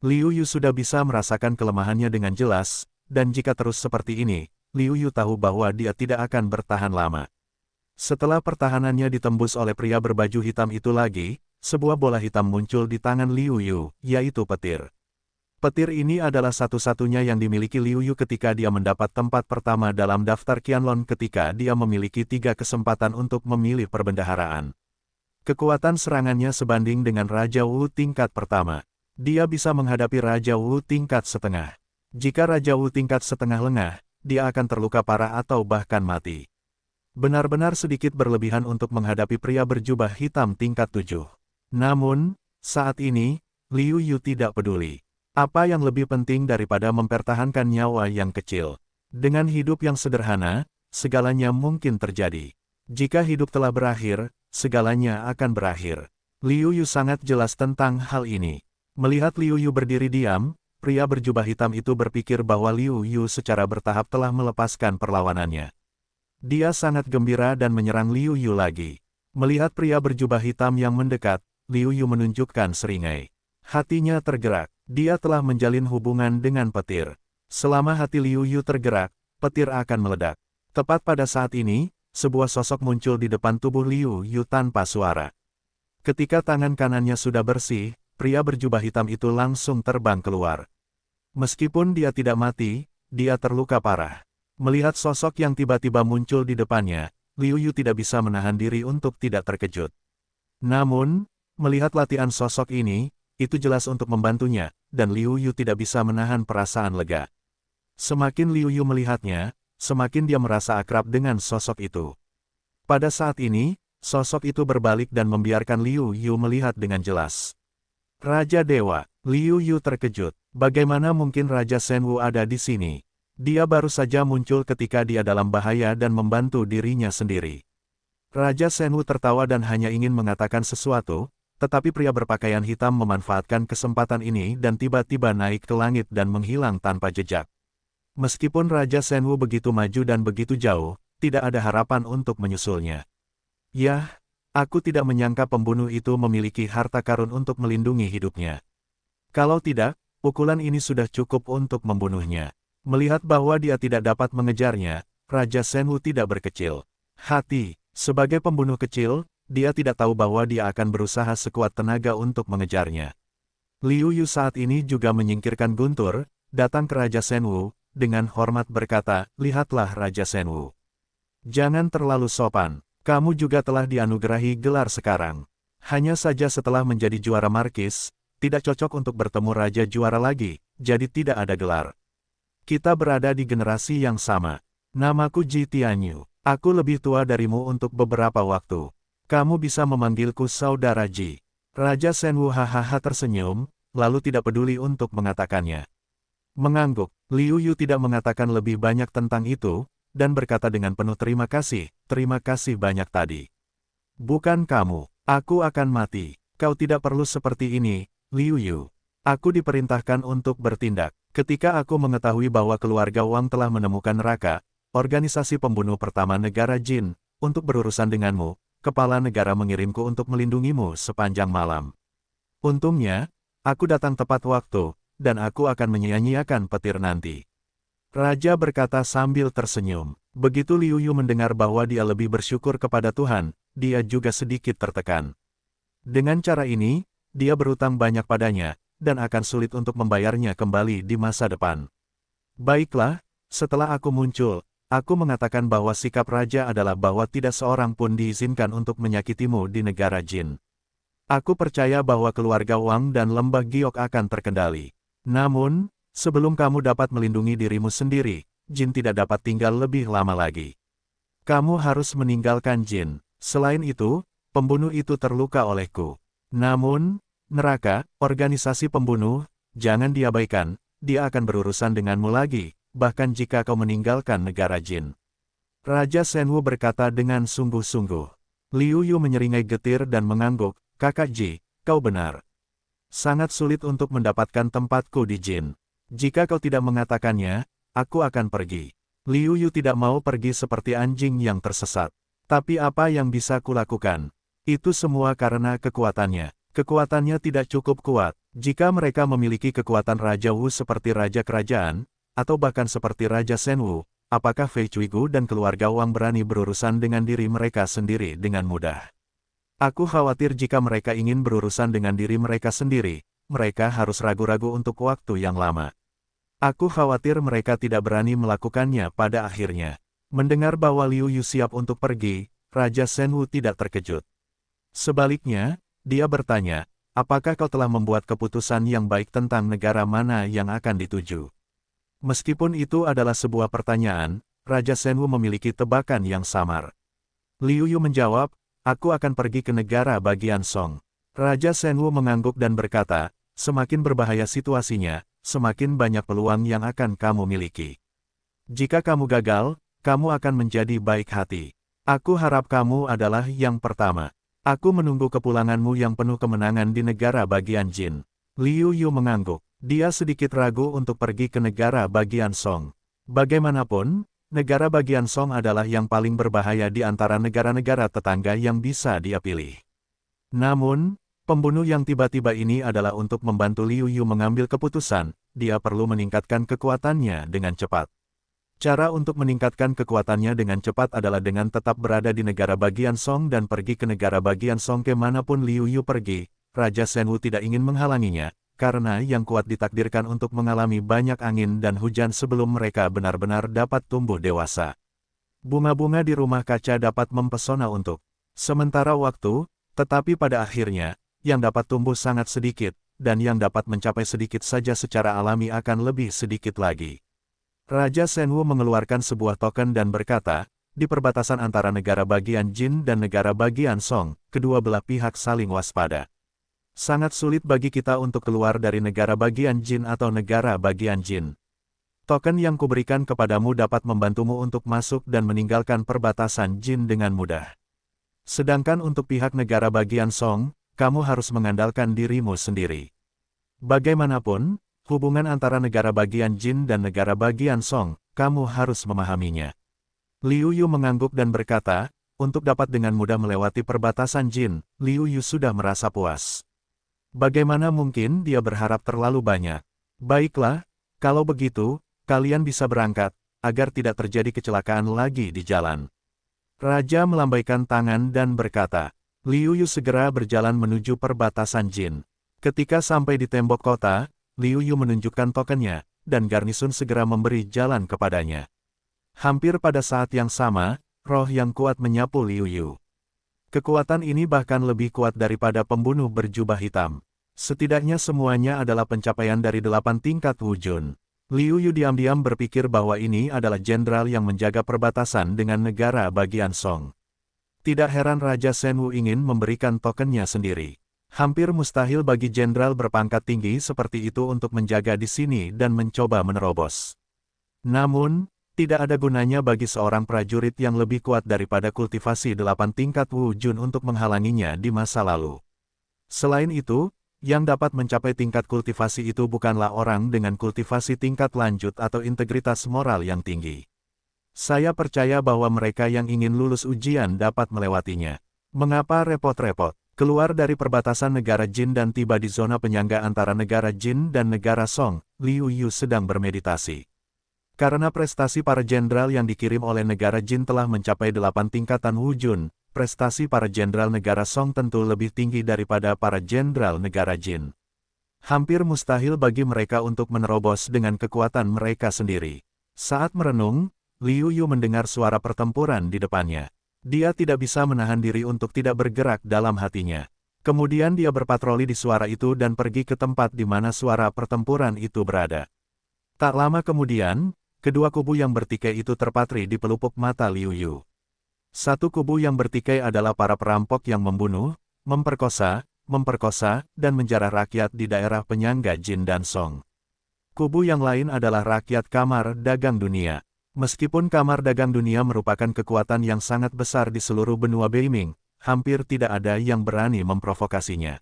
Liu Yu sudah bisa merasakan kelemahannya dengan jelas, dan jika terus seperti ini, Liu Yu tahu bahwa dia tidak akan bertahan lama. Setelah pertahanannya ditembus oleh pria berbaju hitam itu lagi, sebuah bola hitam muncul di tangan Liu Yu, yaitu petir. Petir ini adalah satu-satunya yang dimiliki Liu Yu ketika dia mendapat tempat pertama dalam daftar Qianlong ketika dia memiliki 3 kesempatan untuk memilih perbendaharaan. Kekuatan serangannya sebanding dengan Raja Wu tingkat pertama. Dia bisa menghadapi Raja Wu tingkat setengah. Jika Raja Wu tingkat setengah lengah, dia akan terluka parah atau bahkan mati. Benar-benar sedikit berlebihan untuk menghadapi pria berjubah hitam tingkat 7. Namun, saat ini, Liu Yu tidak peduli. Apa yang lebih penting daripada mempertahankan nyawa yang kecil? Dengan hidup yang sederhana, segalanya mungkin terjadi. Jika hidup telah berakhir, segalanya akan berakhir. Liu Yu sangat jelas tentang hal ini. Melihat Liu Yu berdiri diam, pria berjubah hitam itu berpikir bahwa Liu Yu secara bertahap telah melepaskan perlawanannya. Dia sangat gembira dan menyerang Liu Yu lagi. Melihat pria berjubah hitam yang mendekat, Liu Yu menunjukkan seringai. Hatinya tergerak. Dia telah menjalin hubungan dengan petir. Selama hati Liu Yu tergerak, petir akan meledak. Tepat pada saat ini, sebuah sosok muncul di depan tubuh Liu Yu tanpa suara. Ketika tangan kanannya sudah bersih, pria berjubah hitam itu langsung terbang keluar. Meskipun dia tidak mati, dia terluka parah. Melihat sosok yang tiba-tiba muncul di depannya, Liu Yu tidak bisa menahan diri untuk tidak terkejut. Namun, melihat latihan sosok ini, itu jelas untuk membantunya, dan Liu Yu tidak bisa menahan perasaan lega. Semakin Liu Yu melihatnya, semakin dia merasa akrab dengan sosok itu. Pada saat ini, sosok itu berbalik dan membiarkan Liu Yu melihat dengan jelas. Raja Dewa. Liu Yu terkejut. Bagaimana mungkin Raja Shenwu ada di sini? Dia baru saja muncul ketika dia dalam bahaya dan membantu dirinya sendiri. Raja Shenwu tertawa dan hanya ingin mengatakan sesuatu, tetapi pria berpakaian hitam memanfaatkan kesempatan ini dan tiba-tiba naik ke langit dan menghilang tanpa jejak. Meskipun Raja Shenwu begitu maju dan begitu jauh, tidak ada harapan untuk menyusulnya. Yah, aku tidak menyangka pembunuh itu memiliki harta karun untuk melindungi hidupnya. Kalau tidak, pukulan ini sudah cukup untuk membunuhnya. Melihat bahwa dia tidak dapat mengejarnya, Raja Shenwu tidak berkecil hati. Sebagai pembunuh kecil, dia tidak tahu bahwa dia akan berusaha sekuat tenaga untuk mengejarnya. Liu Yu saat ini juga menyingkirkan guntur, datang ke Raja Shenwu, dengan hormat berkata, "Lihatlah Raja Shenwu. Jangan terlalu sopan, kamu juga telah dianugerahi gelar sekarang. Hanya saja setelah menjadi juara markis, tidak cocok untuk bertemu Raja Juara lagi, jadi tidak ada gelar. Kita berada di generasi yang sama. Namaku Ji Tianyu. Aku lebih tua darimu untuk beberapa waktu. Kamu bisa memanggilku Saudara Ji." Raja Shenwu hahaha tersenyum, lalu tidak peduli untuk mengatakannya. Mengangguk, Liu Yu tidak mengatakan lebih banyak tentang itu, dan berkata dengan penuh terima kasih banyak tadi. "Bukan kamu, aku akan mati. Kau tidak perlu seperti ini, Liu Yu. Aku diperintahkan untuk bertindak. Ketika aku mengetahui bahwa keluarga Wang telah menemukan neraka, organisasi pembunuh pertama negara Jin, untuk berurusan denganmu, kepala negara mengirimku untuk melindungimu sepanjang malam. Untungnya, aku datang tepat waktu, dan aku akan menyia-nyiakan petir nanti." Raja berkata sambil tersenyum. Begitu Liu Yu mendengar bahwa dia lebih bersyukur kepada Tuhan, dia juga sedikit tertekan. Dengan cara ini, dia berutang banyak padanya, dan akan sulit untuk membayarnya kembali di masa depan. Baiklah, setelah aku muncul, aku mengatakan bahwa sikap Raja adalah bahwa tidak seorang pun diizinkan untuk menyakitimu di negara Jin. Aku percaya bahwa keluarga Wang dan lembah Giok akan terkendali. Namun, sebelum kamu dapat melindungi dirimu sendiri, Jin tidak dapat tinggal lebih lama lagi. Kamu harus meninggalkan Jin. Selain itu, pembunuh itu terluka olehku. Namun, neraka, organisasi pembunuh, jangan diabaikan, dia akan berurusan denganmu lagi, bahkan jika kau meninggalkan negara Jin. Raja Senwu berkata dengan sungguh-sungguh. Liu Yu menyeringai getir dan mengangguk, Kakak Ji, kau benar. Sangat sulit untuk mendapatkan tempatku di Jin. Jika kau tidak mengatakannya, aku akan pergi. Liu Yu tidak mau pergi seperti anjing yang tersesat. Tapi apa yang bisa kulakukan? Itu semua karena kekuatannya. Kekuatannya tidak cukup kuat. Jika mereka memiliki kekuatan Raja Wu seperti Raja Kerajaan, atau bahkan seperti Raja Senwu, apakah Fei Cuigu dan keluarga Wang berani berurusan dengan diri mereka sendiri dengan mudah? Aku khawatir jika mereka ingin berurusan dengan diri mereka sendiri, mereka harus ragu-ragu untuk waktu yang lama. Aku khawatir mereka tidak berani melakukannya pada akhirnya. Mendengar bahwa Liu Yu siap untuk pergi, Raja Senwu tidak terkejut. Sebaliknya, dia bertanya, apakah kau telah membuat keputusan yang baik tentang negara mana yang akan dituju? Meskipun itu adalah sebuah pertanyaan, Raja Senwu memiliki tebakan yang samar. Liu Yu menjawab, aku akan pergi ke negara bagian Song. Raja Senwu mengangguk dan berkata, semakin berbahaya situasinya, semakin banyak peluang yang akan kamu miliki. Jika kamu gagal, kamu akan menjadi baik hati. Aku harap kamu adalah yang pertama. Aku menunggu kepulanganmu yang penuh kemenangan di negara bagian Jin. Liu Yu mengangguk. Dia sedikit ragu untuk pergi ke negara bagian Song. Bagaimanapun, negara bagian Song adalah yang paling berbahaya di antara negara-negara tetangga yang bisa dia pilih. Namun, pembunuh yang tiba-tiba ini adalah untuk membantu Liu Yu mengambil keputusan, dia perlu meningkatkan kekuatannya dengan cepat. Cara untuk meningkatkan kekuatannya dengan cepat adalah dengan tetap berada di negara bagian Song dan pergi ke negara bagian Song kemanapun Liu Yu pergi. Raja Senwu tidak ingin menghalanginya, karena yang kuat ditakdirkan untuk mengalami banyak angin dan hujan sebelum mereka benar-benar dapat tumbuh dewasa. Bunga-bunga di rumah kaca dapat mempesona untuk sementara waktu, tetapi pada akhirnya, yang dapat tumbuh sangat sedikit, dan yang dapat mencapai sedikit saja secara alami akan lebih sedikit lagi. Raja Senwu mengeluarkan sebuah token dan berkata, di perbatasan antara negara bagian Jin dan negara bagian Song, kedua belah pihak saling waspada. Sangat sulit bagi kita untuk keluar dari negara bagian Jin atau negara bagian Jin. Token yang kuberikan kepadamu dapat membantumu untuk masuk dan meninggalkan perbatasan Jin dengan mudah. Sedangkan untuk pihak negara bagian Song, kamu harus mengandalkan dirimu sendiri. Bagaimanapun, hubungan antara negara bagian Jin dan negara bagian Song, kamu harus memahaminya. Liu Yu mengangguk dan berkata, untuk dapat dengan mudah melewati perbatasan Jin, Liu Yu sudah merasa puas. Bagaimana mungkin dia berharap terlalu banyak? Baiklah, kalau begitu, kalian bisa berangkat, agar tidak terjadi kecelakaan lagi di jalan. Raja melambaikan tangan dan berkata, Liu Yu segera berjalan menuju perbatasan Jin. Ketika sampai di tembok kota, Liu Yu menunjukkan tokennya, dan garnisun segera memberi jalan kepadanya. Hampir pada saat yang sama, roh yang kuat menyapu Liu Yu. Kekuatan ini bahkan lebih kuat daripada pembunuh berjubah hitam. Setidaknya semuanya adalah pencapaian dari 8 tingkat wujud. Liu Yu diam-diam berpikir bahwa ini adalah jenderal yang menjaga perbatasan dengan negara bagian Song. Tidak heran Raja Senwu ingin memberikan tokennya sendiri. Hampir mustahil bagi jenderal berpangkat tinggi seperti itu untuk menjaga di sini dan mencoba menerobos. Namun, tidak ada gunanya bagi seorang prajurit yang lebih kuat daripada kultivasi 8 tingkat wujud untuk menghalanginya di masa lalu. Selain itu, yang dapat mencapai tingkat kultivasi itu bukanlah orang dengan kultivasi tingkat lanjut atau integritas moral yang tinggi. Saya percaya bahwa mereka yang ingin lulus ujian dapat melewatinya. Mengapa repot-repot? Keluar dari perbatasan negara Jin dan tiba di zona penyangga antara negara Jin dan negara Song, Liu Yu sedang bermeditasi. Karena prestasi para jenderal yang dikirim oleh negara Jin telah mencapai 8 tingkatan wujud, prestasi para jenderal negara Song tentu lebih tinggi daripada para jenderal negara Jin. Hampir mustahil bagi mereka untuk menerobos dengan kekuatan mereka sendiri. Saat merenung, Liu Yu mendengar suara pertempuran di depannya. Dia tidak bisa menahan diri untuk tidak bergerak dalam hatinya. Kemudian dia berpatroli di suara itu dan pergi ke tempat di mana suara pertempuran itu berada. Tak lama kemudian, kedua kubu yang bertikai itu terpatri di pelupuk mata Liu Yu. Satu kubu yang bertikai adalah para perampok yang membunuh, memperkosa, dan menjarah rakyat di daerah penyangga Jin dan Song. Kubu yang lain adalah rakyat Kamar Dagang Dunia. Meskipun Kamar Dagang Dunia merupakan kekuatan yang sangat besar di seluruh benua Beiming, hampir tidak ada yang berani memprovokasinya.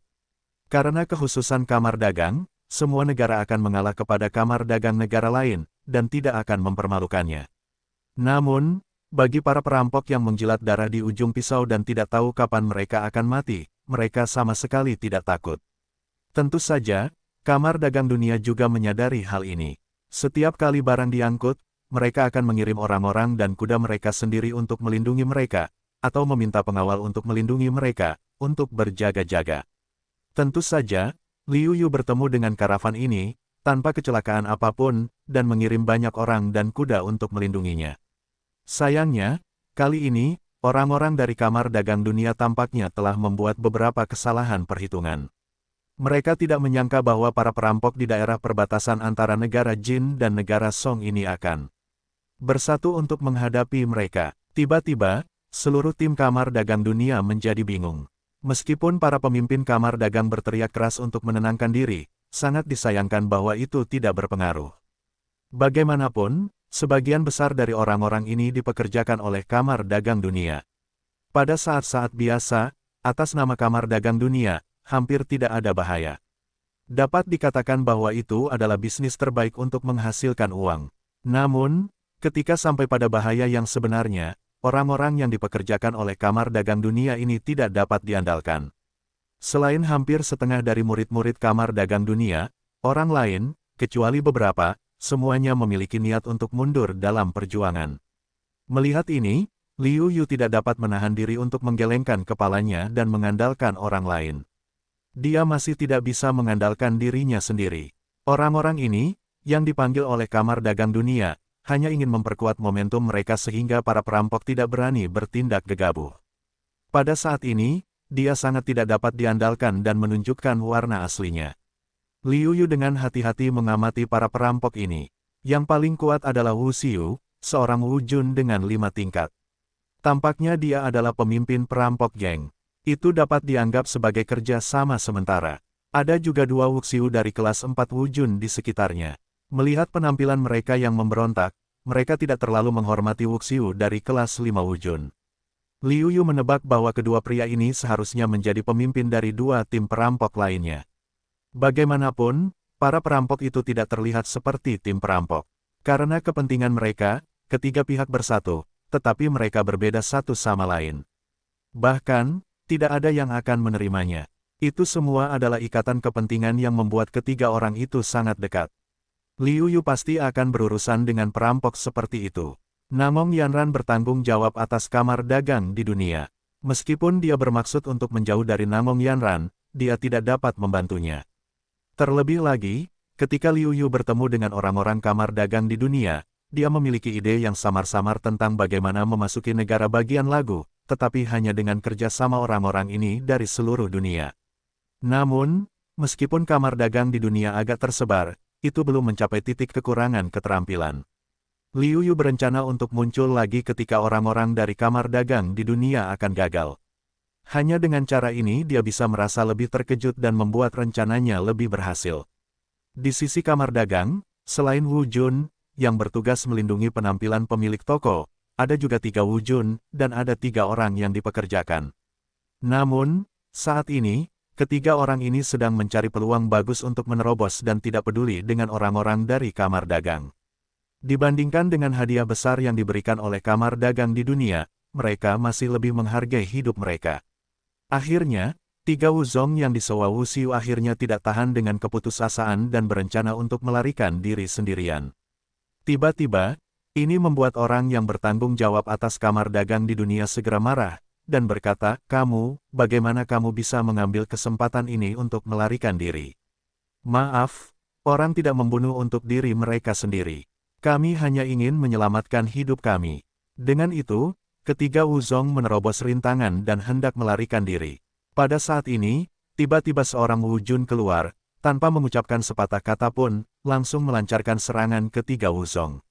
Karena kekhususan Kamar Dagang, semua negara akan mengalah kepada Kamar Dagang negara lain, dan tidak akan mempermalukannya. Namun, bagi para perampok yang menjilat darah di ujung pisau dan tidak tahu kapan mereka akan mati, mereka sama sekali tidak takut. Tentu saja, Kamar Dagang Dunia juga menyadari hal ini. Setiap kali barang diangkut, mereka akan mengirim orang-orang dan kuda mereka sendiri untuk melindungi mereka, atau meminta pengawal untuk melindungi mereka, untuk berjaga-jaga. Tentu saja, Liu Yu bertemu dengan karavan ini, tanpa kecelakaan apapun, dan mengirim banyak orang dan kuda untuk melindunginya. Sayangnya, kali ini, orang-orang dari Kamar Dagang Dunia tampaknya telah membuat beberapa kesalahan perhitungan. Mereka tidak menyangka bahwa para perampok di daerah perbatasan antara negara Jin dan negara Song ini akan bersatu untuk menghadapi mereka. Tiba-tiba, seluruh tim Kamar Dagang Dunia menjadi bingung. Meskipun para pemimpin Kamar Dagang berteriak keras untuk menenangkan diri, sangat disayangkan bahwa itu tidak berpengaruh. Bagaimanapun, sebagian besar dari orang-orang ini dipekerjakan oleh Kamar Dagang Dunia. Pada saat-saat biasa, atas nama Kamar Dagang Dunia, hampir tidak ada bahaya. Dapat dikatakan bahwa itu adalah bisnis terbaik untuk menghasilkan uang. Namun, ketika sampai pada bahaya yang sebenarnya, orang-orang yang dipekerjakan oleh Kamar Dagang Dunia ini tidak dapat diandalkan. Selain hampir setengah dari murid-murid Kamar Dagang Dunia, orang lain, kecuali beberapa, semuanya memiliki niat untuk mundur dalam perjuangan. Melihat ini, Liu Yu tidak dapat menahan diri untuk menggelengkan kepalanya dan mengandalkan orang lain. Dia masih tidak bisa mengandalkan dirinya sendiri. Orang-orang ini, yang dipanggil oleh Kamar Dagang Dunia, hanya ingin memperkuat momentum mereka sehingga para perampok tidak berani bertindak gegabah. Pada saat ini, dia sangat tidak dapat diandalkan dan menunjukkan warna aslinya. Liu Yu dengan hati-hati mengamati para perampok ini. Yang paling kuat adalah Wu Xiu, seorang Wu Jun dengan 5 tingkat. Tampaknya dia adalah pemimpin perampok geng. Itu dapat dianggap sebagai kerja sama sementara. Ada juga 2 Wu Xiu dari kelas 4 Wu Jun di sekitarnya. Melihat penampilan mereka yang memberontak, mereka tidak terlalu menghormati Wu Xiu dari kelas 5 Wu Jun. Liu Yu menebak bahwa kedua pria ini seharusnya menjadi pemimpin dari 2 tim perampok lainnya. Bagaimanapun, para perampok itu tidak terlihat seperti tim perampok. Karena kepentingan mereka, ketiga pihak bersatu, tetapi mereka berbeda satu sama lain. Bahkan, tidak ada yang akan menerimanya. Itu semua adalah ikatan kepentingan yang membuat ketiga orang itu sangat dekat. Liu Yu pasti akan berurusan dengan perampok seperti itu. Namong Yanran bertanggung jawab atas Kamar Dagang di dunia. Meskipun dia bermaksud untuk menjauh dari Namong Yanran, dia tidak dapat membantunya. Terlebih lagi, ketika Liu Yu bertemu dengan orang-orang Kamar Dagang di dunia, dia memiliki ide yang samar-samar tentang bagaimana memasuki negara bagian lagu, tetapi hanya dengan kerja sama orang-orang ini dari seluruh dunia. Namun, meskipun Kamar Dagang di dunia agak tersebar, itu belum mencapai titik kekurangan keterampilan. Liu Yu berencana untuk muncul lagi ketika orang-orang dari Kamar Dagang di dunia akan gagal. Hanya dengan cara ini dia bisa merasa lebih terkejut dan membuat rencananya lebih berhasil. Di sisi Kamar Dagang, selain Wu Jun, yang bertugas melindungi penampilan pemilik toko, ada juga 3 Wu Jun, dan ada 3 orang yang dipekerjakan. Namun, saat ini, ketiga orang ini sedang mencari peluang bagus untuk menerobos dan tidak peduli dengan orang-orang dari Kamar Dagang. Dibandingkan dengan hadiah besar yang diberikan oleh Kamar Dagang di dunia, mereka masih lebih menghargai hidup mereka. Akhirnya, 3 Wuzong yang disewa Wu Xiu akhirnya tidak tahan dengan keputusasaan dan berencana untuk melarikan diri sendirian. Tiba-tiba, ini membuat orang yang bertanggung jawab atas Kamar Dagang di dunia segera marah, dan berkata, "Kamu, bagaimana kamu bisa mengambil kesempatan ini untuk melarikan diri? Maaf, orang tidak membunuh untuk diri mereka sendiri. Kami hanya ingin menyelamatkan hidup kami." Dengan itu, ketiga Wuzong menerobos rintangan dan hendak melarikan diri. Pada saat ini, tiba-tiba seorang Wu Jun keluar, tanpa mengucapkan sepatah kata pun, langsung melancarkan serangan ke 3 Wuzong.